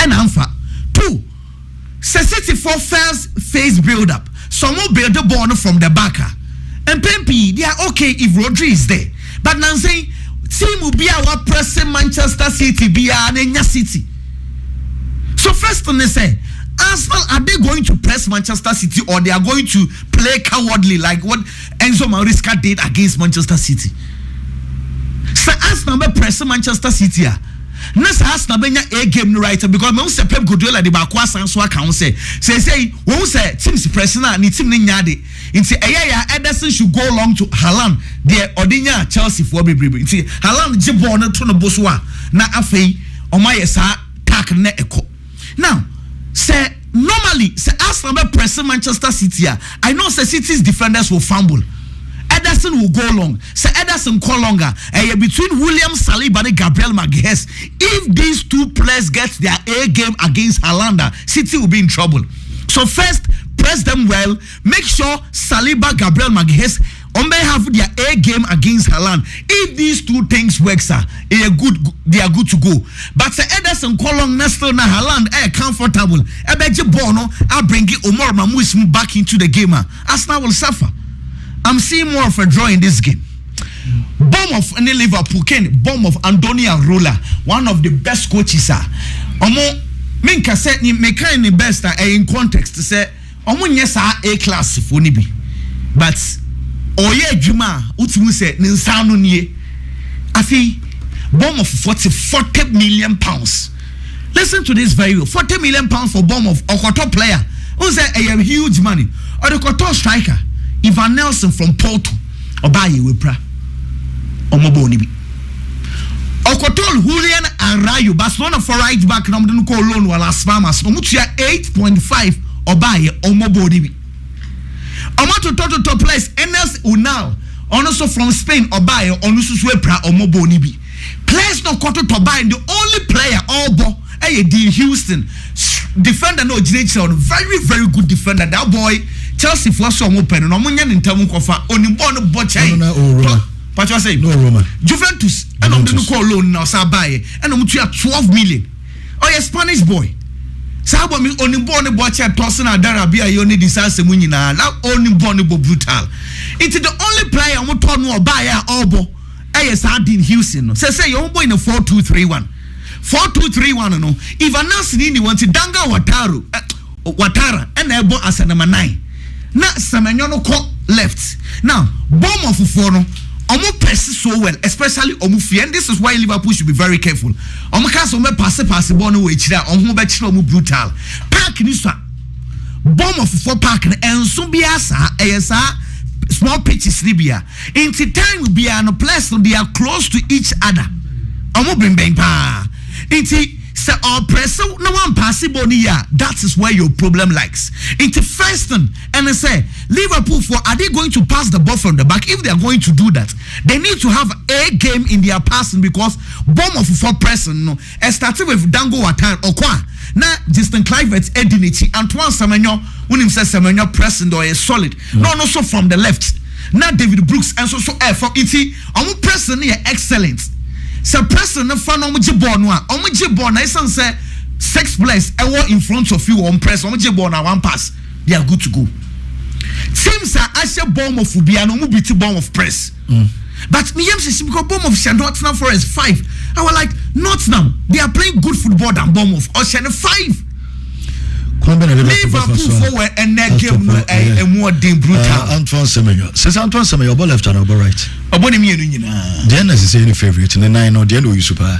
Speaker 3: And Alpha 2. City for first phase build up. Some will build the ball from the backer. And Pempi, they are okay if Rodri is there. But now saying team will be our pressing Manchester City be our City. So first thing they say Arsenal, are they going to press Manchester City or they are going to play cowardly like what Enzo Maresca did against Manchester City? So Arsenal be press Manchester City. Nasa Arsenal be a game no right because me say Pep Guardiola de ba kwa sanso aka say we say teams press na ni team ni nyade. Nti Ederson should go along to Haaland the Odinya Chelsea for bebrebe. Nti Haaland je ball no to no boso a na afei o ma yesa tack na eko. Now say normally say Arsenal be press Manchester City. I know say City's defenders will fumble. Either Ederson will go long. So Ederson call longer. Between William Saliba and Gabriel Magalhaes, if these two players get their A game against Haaland, City will be in trouble. So first, press them well. Make sure Saliba, Gabriel Magalhaes may have their A game against Haaland. If these two things work, sir, they are good to go. But Ederson call long still na Haaland comfortable. Ebeje Bono, I bring Omar Mamuis back into the game. Arsenal will suffer. I'm seeing more of a draw in this game. Bournemouth and Liverpool, Bournemouth Antonio Rola, one of the best coaches, sir. Minka said ni meka in the best in context to say omo nyesa A class for ni bi. But oye adwuma utimu say ni nsa no nie. Afi Bournemouth 40 million pounds. Listen to this very well. 40 million pounds for Bournemouth Okoto player. Who say a huge money. Or the Okoto striker Ivan Nelson from Porto. Obaye Wepra. Omobo ni bi. Okotol Julian and Rayo Barcelona for right back na mdenu ko loan wala Aspamas omutua 8.5 Obaye Omobodibi Omato top place Enes Unal also from Spain Obaye onususu epra Omobonibi players no koto to buy the only player Obo Dean Houston defender no Jinechon very good defender that boy Chelsea for so open no munya ntamu kofa onimbo no bochai What you say?
Speaker 2: No, Roma.
Speaker 3: Juventus. And I'm going to call loan now. Sabaye. And I'm going to 12 million. Oh, yeah, Spanish boy. Sabo me only born a watch at Tosin Adarabia. You only disaster munina. Now only born a brutal. It's the only player I'm going to know buy Obo. Yes, Dean Houston. Say you're going in a 4-2-3-1. 4-2-3-1. No. Ivan Nelson wants to Danga Watara. And Ebo as a number 9. Now, Semenyono left. Now, bomb of Ufono. Omo press so well, especially Omo Fie, and this is why Liverpool should be very careful. Omo cast Omo pass ball no way chira, Omo betchira Omo brutal. Park ni so bomb of 4 park and so be asa small pitches Libya. In the time will be an place so they are close to each other. Omo bring pa. Inti say our press no one possible niya. That is where your problem lies. Into first and I say Liverpool are they going to pass the ball from the back? If they are going to do that, they need to have a game in their passing because bomb of 4 pressing no. Starting with Dango Watan Okwa. Now Justin Kluivert Edinichi Antoine Semenyo when him says Semenyo pressing or is solid. No so from the left. Now David Brooks and so from it. I'm pressing here excellent. So person no fan omo jibon no omo jibon na isan say 6 players in front of you on press omo jibon na 1 pass they are good to go. Teams are actually bomb of Ubia no beat bomb of press. But me because bomb of Nottingham Forest 5. I was like Nottingham they are playing good football than bomb of Ocean 5. Liverpool forward and that game a more damn brutal.
Speaker 2: Antoine Semenyo. Says Antoine Semenyo, ball left and over right. Then as is any favorite in the 9 or the end of you super.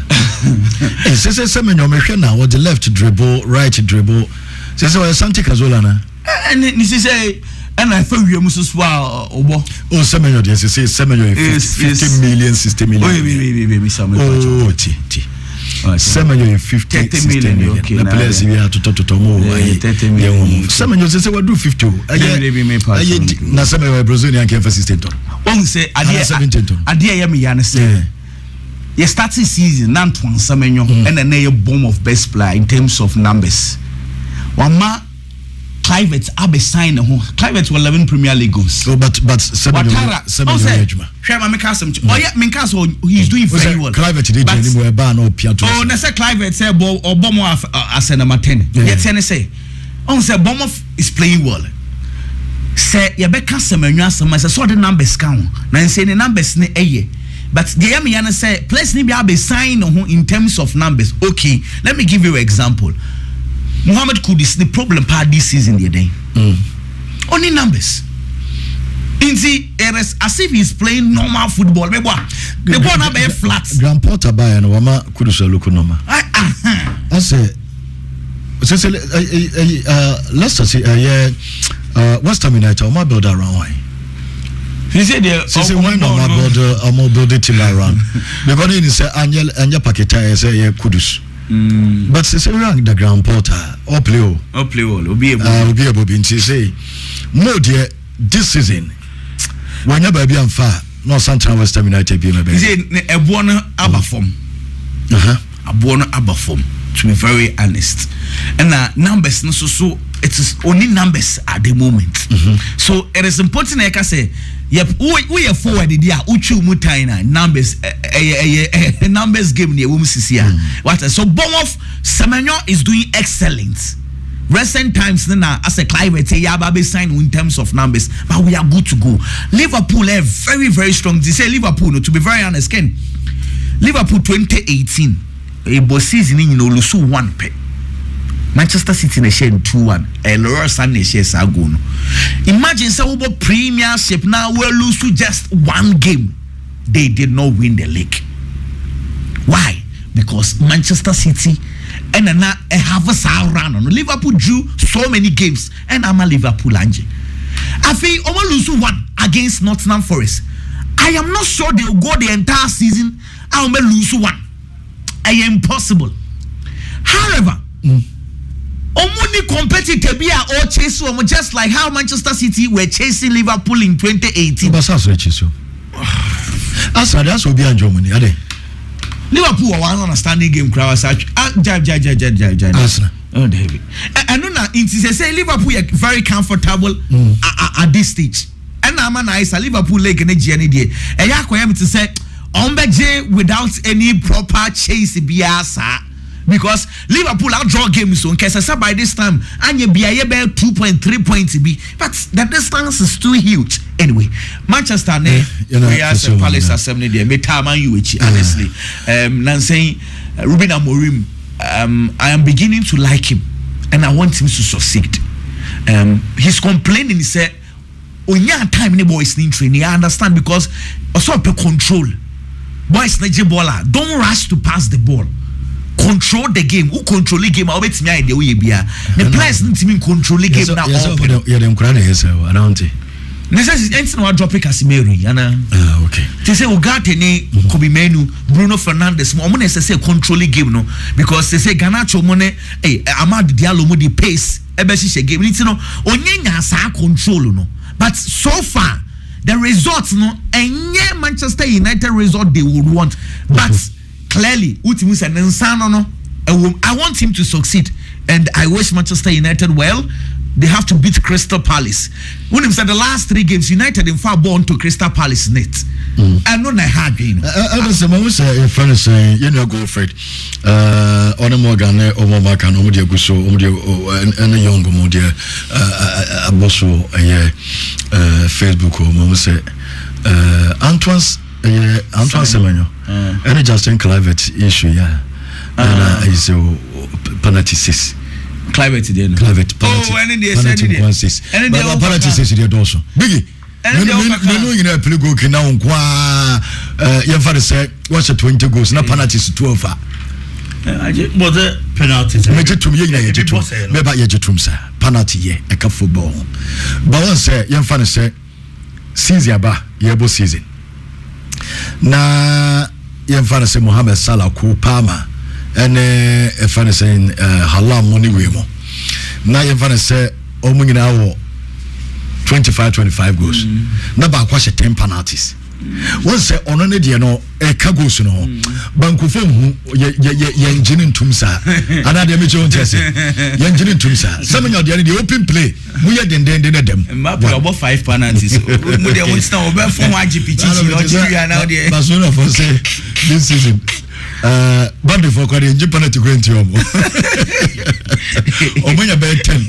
Speaker 2: Says Semenyo Mekana or the left dribble, right dribble. Says Santi Cazolana.
Speaker 3: And this is a and I thought you must swallow. Oh,
Speaker 2: Semenyo, yes, you say Semenyo 50 million, 60 million. Oh, Semenyo 50 million. Okay, the players we have to talk to more. 30 million. Semenyo say we do 50. Na Semenyo Brazilian can for 16 ton.
Speaker 3: One say adia me yan say. You starting season Antoine Semenyo and a bomb of best player in terms of numbers. One ma Kluivert abe sign Kluivert will 11 Premier League goals.
Speaker 2: Oh, but Semenyo
Speaker 3: Shema make us some. Oh yeah, Minkaso he's doing very well.
Speaker 2: Kluivert did anywhere ban or Piato.
Speaker 3: Oh, na say Kluivert say ball or Bomo as a number 10. Yet say on say Bomo is playing well. Say you be can Semenyo some say so the numbers count. Na say the numbers ne eye. But the Yamiana say place ni be abe sign in terms of numbers. Okay, let me give you an example. Mohamed Kudus the problem part this season the day. Only numbers. As if he's playing normal football. The ball not be flat.
Speaker 2: Grand Porter by and Wama Kudus look normal. I say let's say West Ham United my build around why.
Speaker 3: He said
Speaker 2: why not my build it around. Because he say Anya Paketa say Kudus. But say rank the Grand Porter or play
Speaker 3: will be able
Speaker 2: to say more dear this season Wanya baby am far. No Santana West Ham United be maybe.
Speaker 3: Is it a buono abba form? A buono abba form, to be very honest. And numbers no so it is only numbers at the moment. So it is important like I say, yep, we are forward the dia uchu mutaina numbers numbers game near Wumsisia. What so Bournemouth Semenyo is doing excellent. Recent times now as a climate Yababe sign in terms of numbers, but we are good to go. Liverpool are very, very strong. They say Liverpool, no, to be very honest, Ken, Liverpool 2018, a boss season in Lusu 1 pay. Manchester City in a share 2-1. Leroy Sané share Sagono. Imagine some Premiership now we lose to just one game. They did not win the league. Why? Because Manchester City and now have a sound run on Liverpool drew so many games and I'm a Liverpool Angie. I feel almost lose 1 against Nottingham Forest. I am not sure they will go the entire season. I will lose 1. Impossible. However, only competitor be or chase just like how Manchester City were chasing Liverpool in 2018.
Speaker 2: But that's will be in Germany, are they?
Speaker 3: Liverpool are one understanding game crowd such
Speaker 2: Arsenal.
Speaker 3: Oh David. I know now it is say Liverpool are very comfortable at this stage. And I'm nice Liverpool like in a journey day. And ya ko to say without any proper chase biasa. Because Liverpool are draw games so case by this time and you be 2.3 points be, but the distance is too huge. Anyway, Manchester we are Palace assembly there. Me time and you honestly. Nancy Ruben Amorim, I am beginning to like him and I want him to succeed. He's complaining, he said, "Onya time any boys need training." I understand because also control. Boys need baller. Don't rush to pass the ball. Control the game. Who control the game? I bet me idea we be. The players need to control the game now.
Speaker 2: Yeah, them crying here, sir. I don't think.
Speaker 3: Necessary. Anything we drop Casemiro, yana.
Speaker 2: Okay.
Speaker 3: They say Ugarte ni Kobe Menu, Bruno Fernandes. Mo necessary control the game no because they say Garnacho money. Amad Diallo mo the pace. Ebesi she game. It's no. Onyenya sa control no. But so far the results no. Enye Manchester United result they would want, but. Clearly, I want him to succeed, and I wish Manchester United well. They have to beat Crystal Palace. When he said the last 3 games, United in far born to Crystal Palace net. I know I had been.
Speaker 2: I was a friend saying, you know, go for it. On Morgan, Omomakan, Omodia Gusso, and a young Modia, Bosso, Facebook, or say, Antoine Semenyo. And Justin Clivett issue, yeah. And is penalty 6.
Speaker 3: Clivett then.
Speaker 2: Clivett penalty.
Speaker 3: Oh, and in the
Speaker 2: penalty 6 is the also. Biggie. No, you know, play go now. Your father said, "What's a 20 goals? Now penalties 12."
Speaker 4: But the penalties.
Speaker 2: Major to me, maybe you to sir. Penalty, yeah, a cup football. But one say, your father said, "Season ba, yebo season." Na yemfana se Mohamed Salah ko Palmer ene efana se Halam money we mo na yemfana se omunyina wo 25 goals na ba kwa 10 penalties won say ono ne de no e ka goals no banku fam ye engine ntum sa ana de me chon tese ye engine ntum sa Semenyo de the open play mu ye den dem
Speaker 3: map about 5 penalties mu de won stand over from IGPG Nigeria now there
Speaker 2: Barcelona for say this season but before the engine penalty go into omo omonya be 10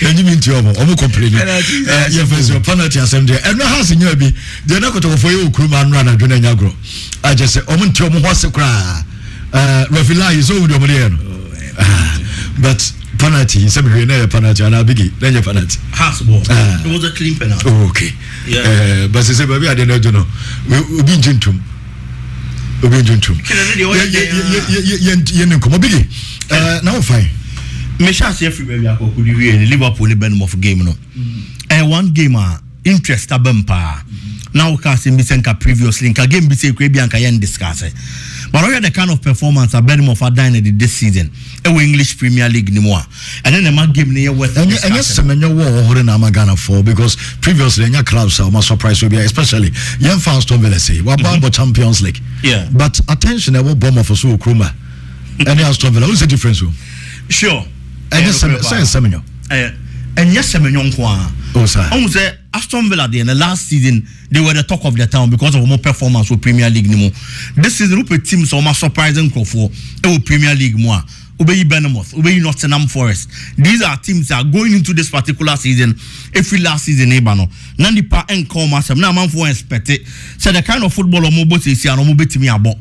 Speaker 2: engine into omo complain ye face your penalty assembly and no house in bi de na koto for you kuruma nra na dwena nyagro I just say omo nti omo hose kra refila is over the omo but penalty is some penalty and biggie then your penalty
Speaker 4: has ball it was a clean penalty.
Speaker 2: Okay, yeah, but say baby I don't know we be jintum now fine
Speaker 4: me sha say free baby akoku di we Liverpool Bournemouth game no one game interest abempa now ka say me senka previously nka game bi say kwe bi anka yen discuss But I the kind of performance a Bournemouth are dying this season. English Premier League anymore. And then the man game near West.
Speaker 2: And yes, Semenyo war holding Amagana for because previously in your clubs are more surprised will be especially young fans to say what about Champions League.
Speaker 4: Yeah.
Speaker 2: But attention, I will bomb for so Kruma. And Aston Villa, who's the difference?
Speaker 4: Sure.
Speaker 2: And yes, Semenyo.
Speaker 4: And yes, Semenyo.
Speaker 2: Oh, sir.
Speaker 4: I Aston Villa in the last season they were the talk of the town because of more performance with Premier League anymore. This season, we teams are more surprising for Premier League more. Obey Bournemouth, obey Nottingham Forest. These are teams that are going into this particular season. Every last season, Ebano. Nandi pa and call myself. Now, man, for expect it. So the kind of football or mobile is here, no mobile to me about.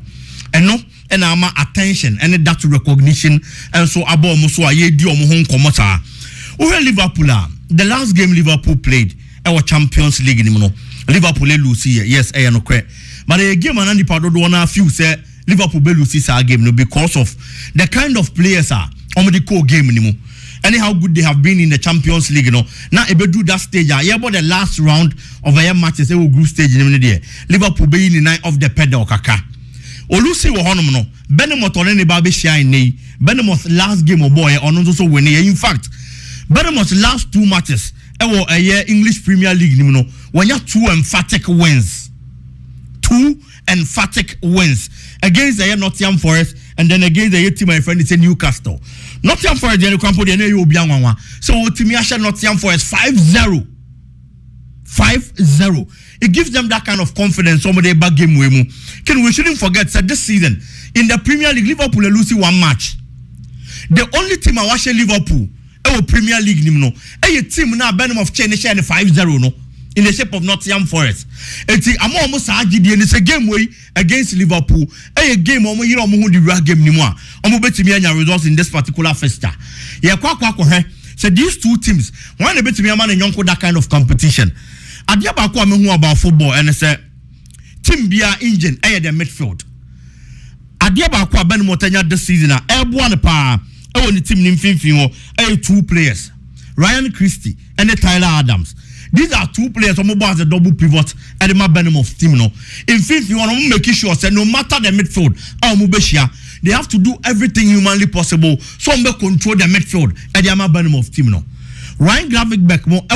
Speaker 4: And no, and I'm attention and that recognition. And so, abo muso aye di omo home komota. Over Liverpool, the last game Liverpool played, our Champions League, Liverpool lose here. Yes, I know correct. But the game and Nandi pa do one few say. Liverpool be lose our game because of the kind of players are on the core game anymore. And how good they have been in the Champions League, Now if they do that stage, about the last round of a matches, they will group stage in there. Liverpool be in the night of the pedal kaka. Olusi wo honom no. Bournemouth on any baby shine nay. Bournemouth last game of boy on also winning. In fact, Bournemouth last 2 matches, a year English Premier League, when you have 2 emphatic wins. 2 emphatic wins against the Nottingham Forest and then against the team my friend is Newcastle. Nottingham Forest the campo the you be anwa. So Timiasha Nottingham Forest 5-0. 5-0. It gives them that kind of confidence some of the back game we shouldn't forget that this season in the Premier League Liverpool lose 1 match. The only team I watch Liverpool Premier League a team now Bournemouth change 5-0 no. In the shape of Nottingham Forest. I'm almost arguing it's a game way against Liverpool. A game on you know the game anymore. I'm bet me any results in this particular festa. Yeah, so these 2 teams, one bet me a man and young that kind of competition. Adiaba kwa me about football and say team bia engine the midfield. Adiaba kwa Bournemouth this season one pa the team nim 2 players. Ryan Christie and Tyler Adams. These are 2 players who as a double pivot at the Bournemouth team. In fifth, you want to make sure that no matter the midfield, they have to do everything humanly possible. So they control the midfield at the Bournemouth team. Ryan Graphic Beckmo,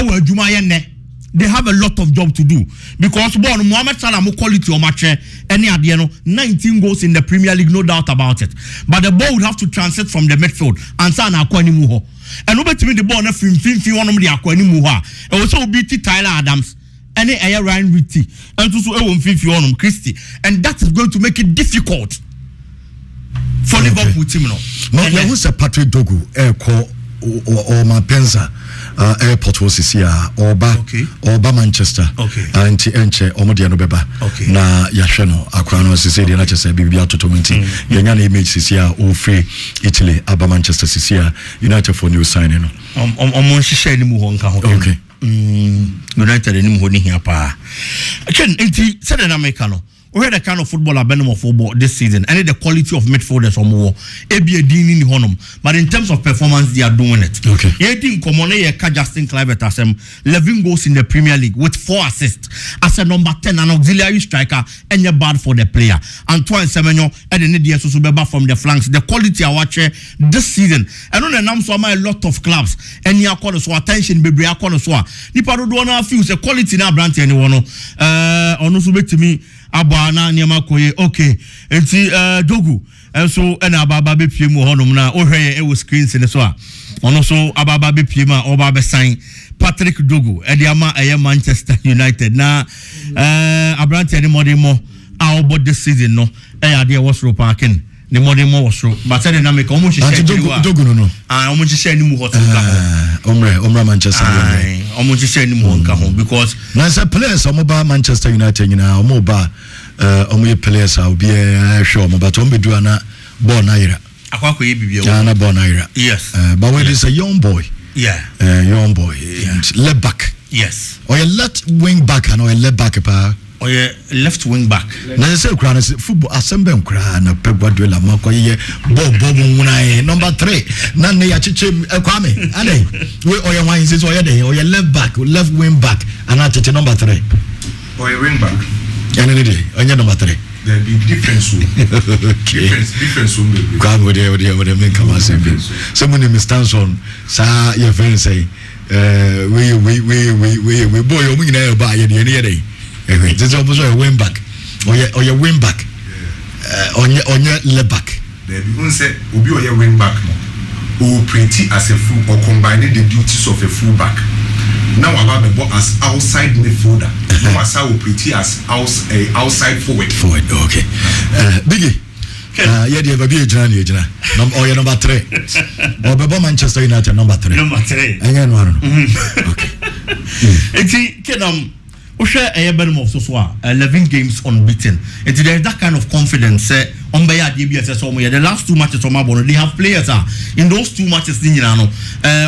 Speaker 4: they have a lot of job to do because Mohamed Salah quality or match any 19 goals in the Premier League, no doubt about it. But the ball would have to transit from the midfield and Sana Kwani Muho. And over to me the ball na film one of the Akwani Muha. And also beat Tyler Adams and a Ryan Ritty and also on Christie. And that is going to make it difficult for Liverpool team.
Speaker 2: No, who's a Patrick Dogu, or Mapenza airport was here, or Manchester, and Enche, Omodiano Beba, na Yashano, Akrano, Sicilian, I just said, Bibia to 20, Yangan image Sicilia, or free Italy, Abba Manchester, Sicilia, United for new signing. Okay.
Speaker 4: United in Mhoni here, pa. Again, said an Americano. We had a kind of footballer Bournemouth football this season, and the quality of midfielders or more. in honum, but in terms of performance, they are doing it.
Speaker 2: Okay.
Speaker 4: Yeah, think Justin Kluivert as 11 goals in the Premier League with 4 assists as a number 10 an auxiliary striker, and you're bad for the player. Antoine Semenyo and the Nidia Susubeba from the flanks. The quality I watch this season, and on the names of a lot of clubs, and you are called so attention, baby, I call us so. Nipado do not feel the quality now, Brant, anyone, or no to me. Abana nyama koye okay enti Dogu so na ababa be pie mu honum na ohwe e wo screens ne so a ono so ababa be pie ma oba be sign Patrick Dogu e dia ma Manchester United na abrante ne modimo a obo this season no e ya de was ro parking ne modimo was ro but say na make omo hihye
Speaker 2: Dogu no
Speaker 4: omo hihye ni mu hotel ka
Speaker 2: omra Manchester United
Speaker 4: omo hihye ni mu nka ho because
Speaker 2: na say players omo ba Manchester United nyina omo ba omo players will be sure but omo do na ball na ira
Speaker 4: akwako ye bibia
Speaker 2: na ball na ira
Speaker 4: yes
Speaker 2: but when it's a young boy young boy left back
Speaker 4: yes
Speaker 2: or a left wing back and or a left back pa
Speaker 4: or a left wing back
Speaker 2: na say kra na football assemble kra na pegwaduela makoye bobo munai number 3 na ne ya chiche kwame ade we or your wine says or your left back left wing back and at number 3
Speaker 1: or a wing back
Speaker 2: and any day on your number 3
Speaker 1: there be difference.
Speaker 2: Okay.
Speaker 1: Difference.
Speaker 2: Come with the main come and say. Someone in stands on. Sa your friend say. We boy you mean na buy the any day. This is also a win back. Or your win back. On your left back.
Speaker 1: There be one say obi or your win back no. Who pretty as a full or combining the duties of a full back. Now allow the ball as outside midfielder. Now as I will pretty as outside forward.
Speaker 2: Forward, okay. Biggie. Yeah, the baby journey, or your number 3. Or Baba Manchester United number 3.
Speaker 4: Number 3.
Speaker 2: Again, one. Okay.
Speaker 4: It's we share a Bournemouth so far 11 games unbeaten. And there is that kind of confidence. On by the last 2 matches on my board, they have players in those 2 matches.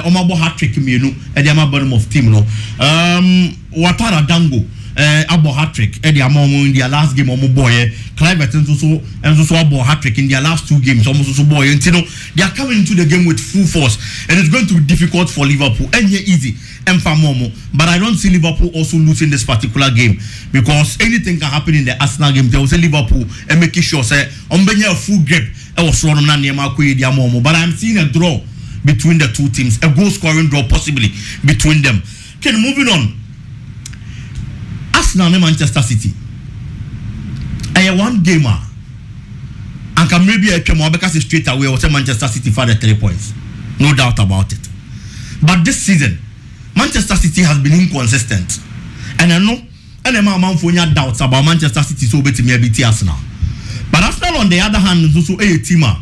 Speaker 4: On my board hat trick me, and the Bournemouth team. Watara Dango. Abo hat-trick in their last game on boy Clive and so abo hat-trick in their last 2 games almost so boy and they are coming into the game with full force and it's going to be difficult for Liverpool and easy and for Momo, but I don't see Liverpool also losing this particular game because anything can happen in the Arsenal game. They will say Liverpool and making sure say on a full grip but I'm seeing a draw between the 2 teams, a goal scoring draw possibly between them. Okay, moving on. Arsenal and Manchester City. I one gamer and can maybe a come because straight away or say Manchester City for the 3 points. No doubt about it. But this season, Manchester City has been inconsistent. And I know and I'm for doubts about Manchester City so better me beat Arsenal. But Arsenal on the other hand is also a teamer.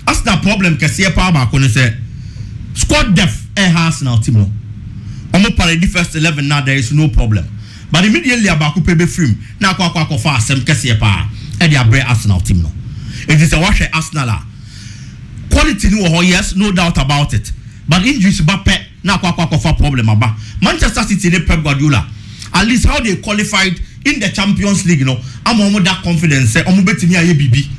Speaker 4: Arsenal problem can see a power back when say squad depth Arsenal team no. Omo parade first 11 now there is no problem. But immediately about to pay film now kwa for some kese pa e dia bre Arsenal team no. It is a wash Arsenal quality no yes, no doubt about it. But injuries bape now kwa for problem aba. Manchester City ne Pep Guardiola at least how they qualified in the Champions League no. I'm that confidence say omo betimi aye bibi.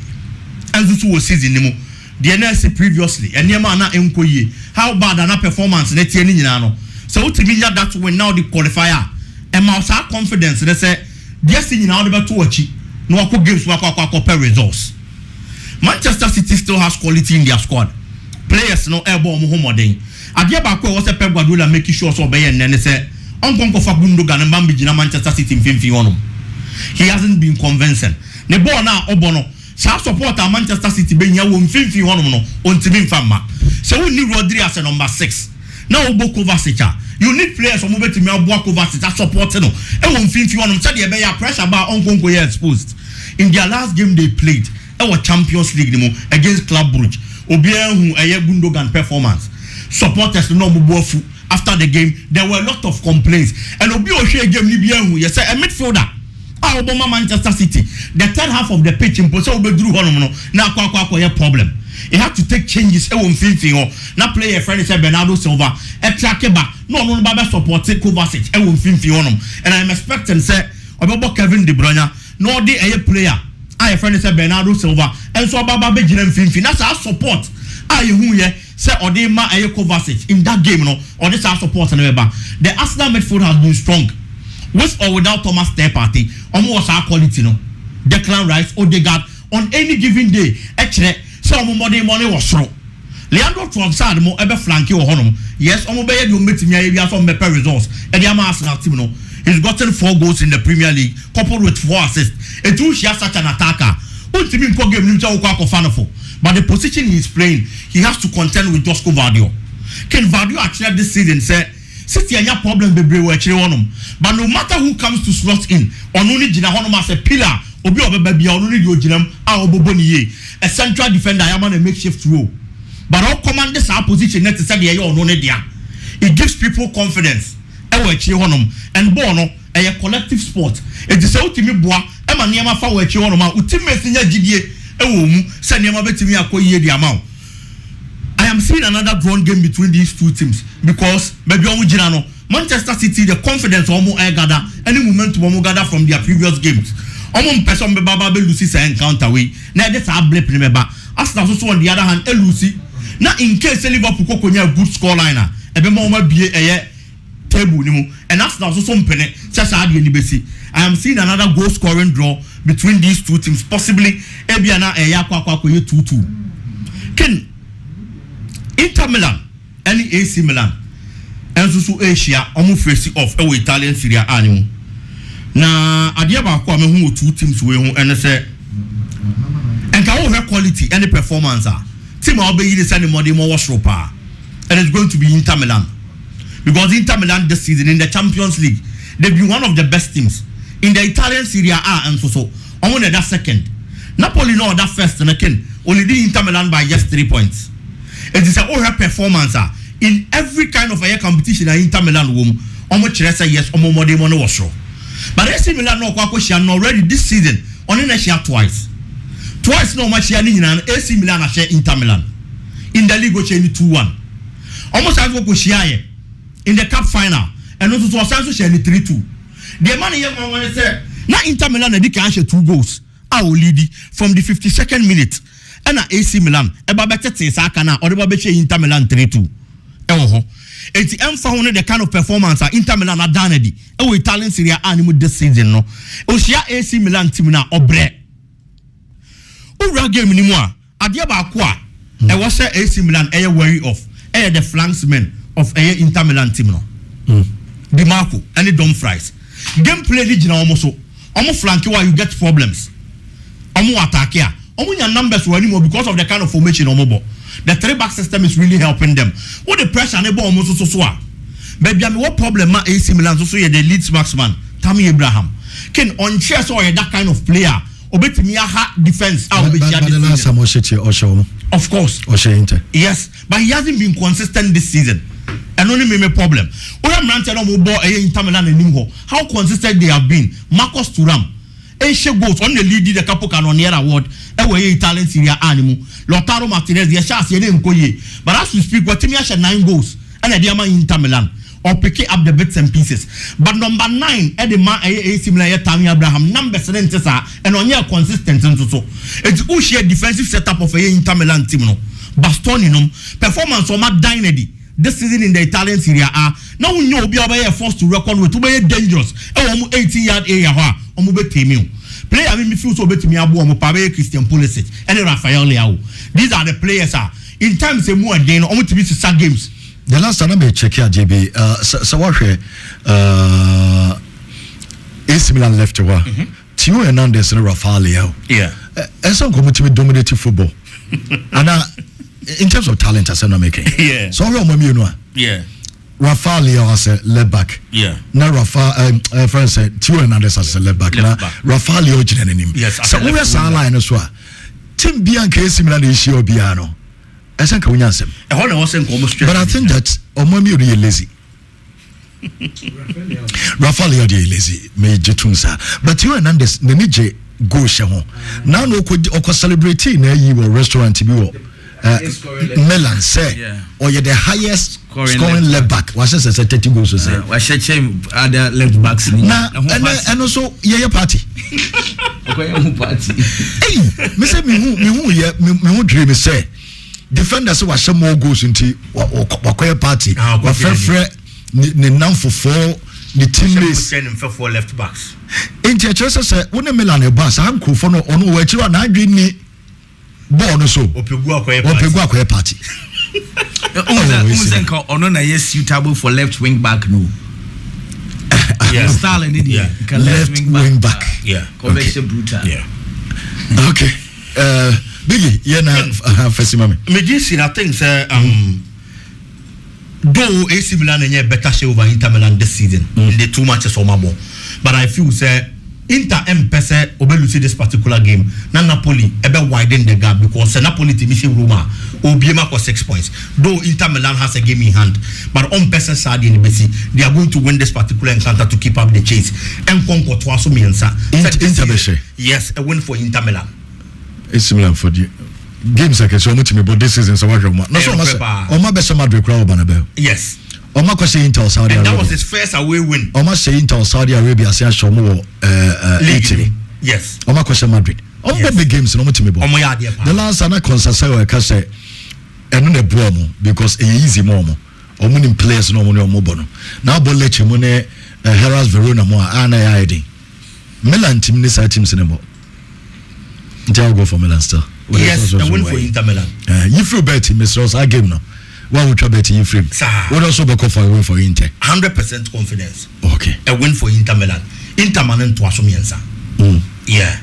Speaker 4: And this was season ni mo. The NLC previously and niema na enkoye. How bad na performance na tie ni nyina no. So ultimately that win now the qualifier. And my confidence they say this thing now about to watch no games per results. Manchester City still has quality in their squad. Players no elbow home then. Adia Bako was a Pep Guardiola making sure so be and then say Uncle for Gundogan and Bambi Manchester City in 50 he hasn't been convincing. Ne ball now Obono. So support our Manchester City being here on 50 on Timin Fama. So we need Rodri as a number 6. Now Obo Kovacic. You need players from over to me walk over to that support no. And won't think you want to say they pressure about Uncle exposed. In their last game they played, our Champions League against Club Brugge. Obiang who Gundogan performance. Supporters no Mubofu. After the game, there were a lot of complaints. And Obio share game Libian who you say a midfielder. Obama Manchester City. The third half of the pitch in Poso Bedru Honomo now kwa problem. He had to take changes. Now play a friend said Bernardo Silva. No Baba support Kovacic. And I'm expecting say about Kevin De Bruyne. No the a player. I friend said Bernardo Silva. And so Baba Bejinem Finfi. That's our support. I who ye say Odema a Kovacic in that game no. Or this our support and the Arsenal midfield has been strong. With or without Thomas Partey, almost our quality no. Declan Rice, Odegaard on any given day. Actually, so money was strong. Leandro Trossard mo ebe flanky o honom. Yes, omo be you meet me area some better results. And the Arsenal team no. He's gotten 4 goals in the Premier League, coupled with 4 assists. And two she has such an attacker. But the position he's playing, he has to contend with Josko Vardio. Ken Vardio actually this season said City any problem be brave actually on him. But no matter who comes to slot in, on only Gina Honum as a pillar, Obi Obebi only Yojinam, a central defender, I am on a makeshift role. But all commanders are position necessarily it gives people confidence. And Bono a collective sport. It is out to me boa, Emma Niama Fawa Chionoma, ultimate in GDA, send him over to me the amount. I am seeing another drawn game between these 2 teams because maybe Manchester City, the confidence almost gather any momentum gather from their previous games. Almost person be Baba Lucy say encounter we. Now that's a blip remember. Arsenal also on the other hand, Lucy. Now in case Liverpool konya good score liner, ebe mo be a table nimu and Arsenal also some penny. I am seeing another goal scoring draw between these two teams, possibly Ebiana and Yakwa 2-2. Ken Inter Milan, any AC Milan, and so Asia, almost face off our Italian Serie A animal. Na Adiaba Kwame who 2 teams we and say and can over quality and the performance team will be the same more ropa and it's going to be Inter Milan because Inter Milan this season in the Champions League they've been one of the best teams in the Italian Serie A and so on that second Napoli no that first and again only the Inter Milan by just 3 points. It is a over performance in every kind of a competition in Inter Milan room almost yes more was but AC Milan no kwakosha already this season only na share twice no much share ni na AC Milan share Inter Milan in the league go share 2-1 almost as go share in the cup final and also to share 3-2 the man here want say na Inter Milan dey can share 2 goals lead from the 52nd minute and na AC Milan e ba betete saka na or dey ba share Inter Milan 3-2 it's the kind of performance Inter Milan are done edi e Italian Serie A animal this season no o share AC Milan team na obre o game ni mu a ade ba ko a e was say AC Milan e worry of the flanksmen of Inter Milan team no Di Marco and the Dumfries gameplay ni gina omo flank where you get problems omo attack ya omo nya numbers were anymore because of the kind of formation omo the 3-back system is really helping them. What the pressure and the almost so baby, what problem AC Milan so the Leeds marksman Tammy Abraham can on chess or that kind of player obey me a hard defense. Of course, yes, but he hasn't been consistent this season. And only me problem. When I'm ranting on Inter Milan and how consistent they have been. Marcos Thuram. Ancient goals on the lead the Capo Canonier Award, away Italian Serie A animal, Lautaro Martinez, the Ashas, but as we speak, what Timmy 9 goals, and a Diama Inter Milan, or picking up the bits and pieces. But number 9, Edema similar Tammy Abraham, number 7 and on your consistent and so. It's Ushia defensive setup of a Inter Milan team, Bastoninum, performance on Matt Dynedy. This season in the Italian Serie A, now we know we are forced to reckon with too many dangerous. 18-yard area, player I mean midfield so bet me abu Pabe Christian Pulisic and Rafael Leao. These are the players in terms of more than almost to be some games.
Speaker 2: The last time I check here, JB, so what AC Milan left to work. Tio Hernandez and Rafael Leao.
Speaker 4: Yeah.
Speaker 2: And some community dominating football. And in terms of talent, I said, I'm making.
Speaker 4: Yeah.
Speaker 2: So, yeah. Rafael Leao as a left back.
Speaker 4: Yeah.
Speaker 2: Now, Rafael, friends said, Tio Hernandez as a left back. Now, Rafael Leao is in him.
Speaker 4: Yes.
Speaker 2: So, we are saying line as well. Tim Bianca is similar to Ishio Biano. I think we answer. But I think that Omami is lazy. Rafael Leao is lazy. May Jetunsa. But Tio Hernandez, the Nije go shamo. Now, no could celebrate in a restaurant to be. Milan say or you're the highest scoring left back. Was just a 30 goals to say.
Speaker 3: I should change other left backs.
Speaker 2: And also yeah party. Hey, me say me who dream say defenders was some more goals into Wakoya party. Wa frefre ne nam for 4 the teammates
Speaker 4: sending for 4 left backs.
Speaker 2: In church say when Milan e boss am ko for no ono wa chiro na adwi ni born so
Speaker 4: Opegua
Speaker 2: Akoya party.
Speaker 3: Ono na yes suitable for left wing back no.
Speaker 4: Yeah.
Speaker 3: Style in India.
Speaker 2: Left wing back.
Speaker 4: Yeah.
Speaker 3: Convection brutal.
Speaker 4: Yeah.
Speaker 2: Okay. Biggie, yeah na first mama.
Speaker 4: Me this I think say though AC Milan and better show over Inter Milan this season in the 2 matches or more. But I feel say Inter Pese obelusi this particular game. Na Napoli ebe widen the gap because Napoli timisi Roma obiema for 6 points. Though Inter Milan has a game in hand, but on Pese side in Besi, they are going to win this particular encounter to keep up the chase. And Conco Twaso Miensa. Yes, a win for Inter Milan.
Speaker 2: AC Milan for the games like so much me but this season so what no so much on my best Madrid crowd banabel.
Speaker 4: Yes.
Speaker 2: Oma ko say Inter Saudi Arabia.
Speaker 4: And that was his first away win.
Speaker 2: Oma say Inter Saudi Arabia say show mo Italy.
Speaker 4: Yes.
Speaker 2: Oma ko say Madrid. Oma big games no much me bo. The last ana concern we ka say eno na bro mo because e easy mo mo. Omo nim players no mo ne omo bo no. Na bolechi mo ne Hellas Verona mo ana ya ide. Milan team ne sa teams ne bo. I'll go for Milan still.
Speaker 4: Yes, the win for Inter Milan.
Speaker 2: You feel better, Mr. Ross. I game now. What would you bet you free? What also go for a win for Inter?
Speaker 4: 100% confidence.
Speaker 2: Okay.
Speaker 4: A win for Inter Milan. Inter Milan to Asumiensa. Yeah.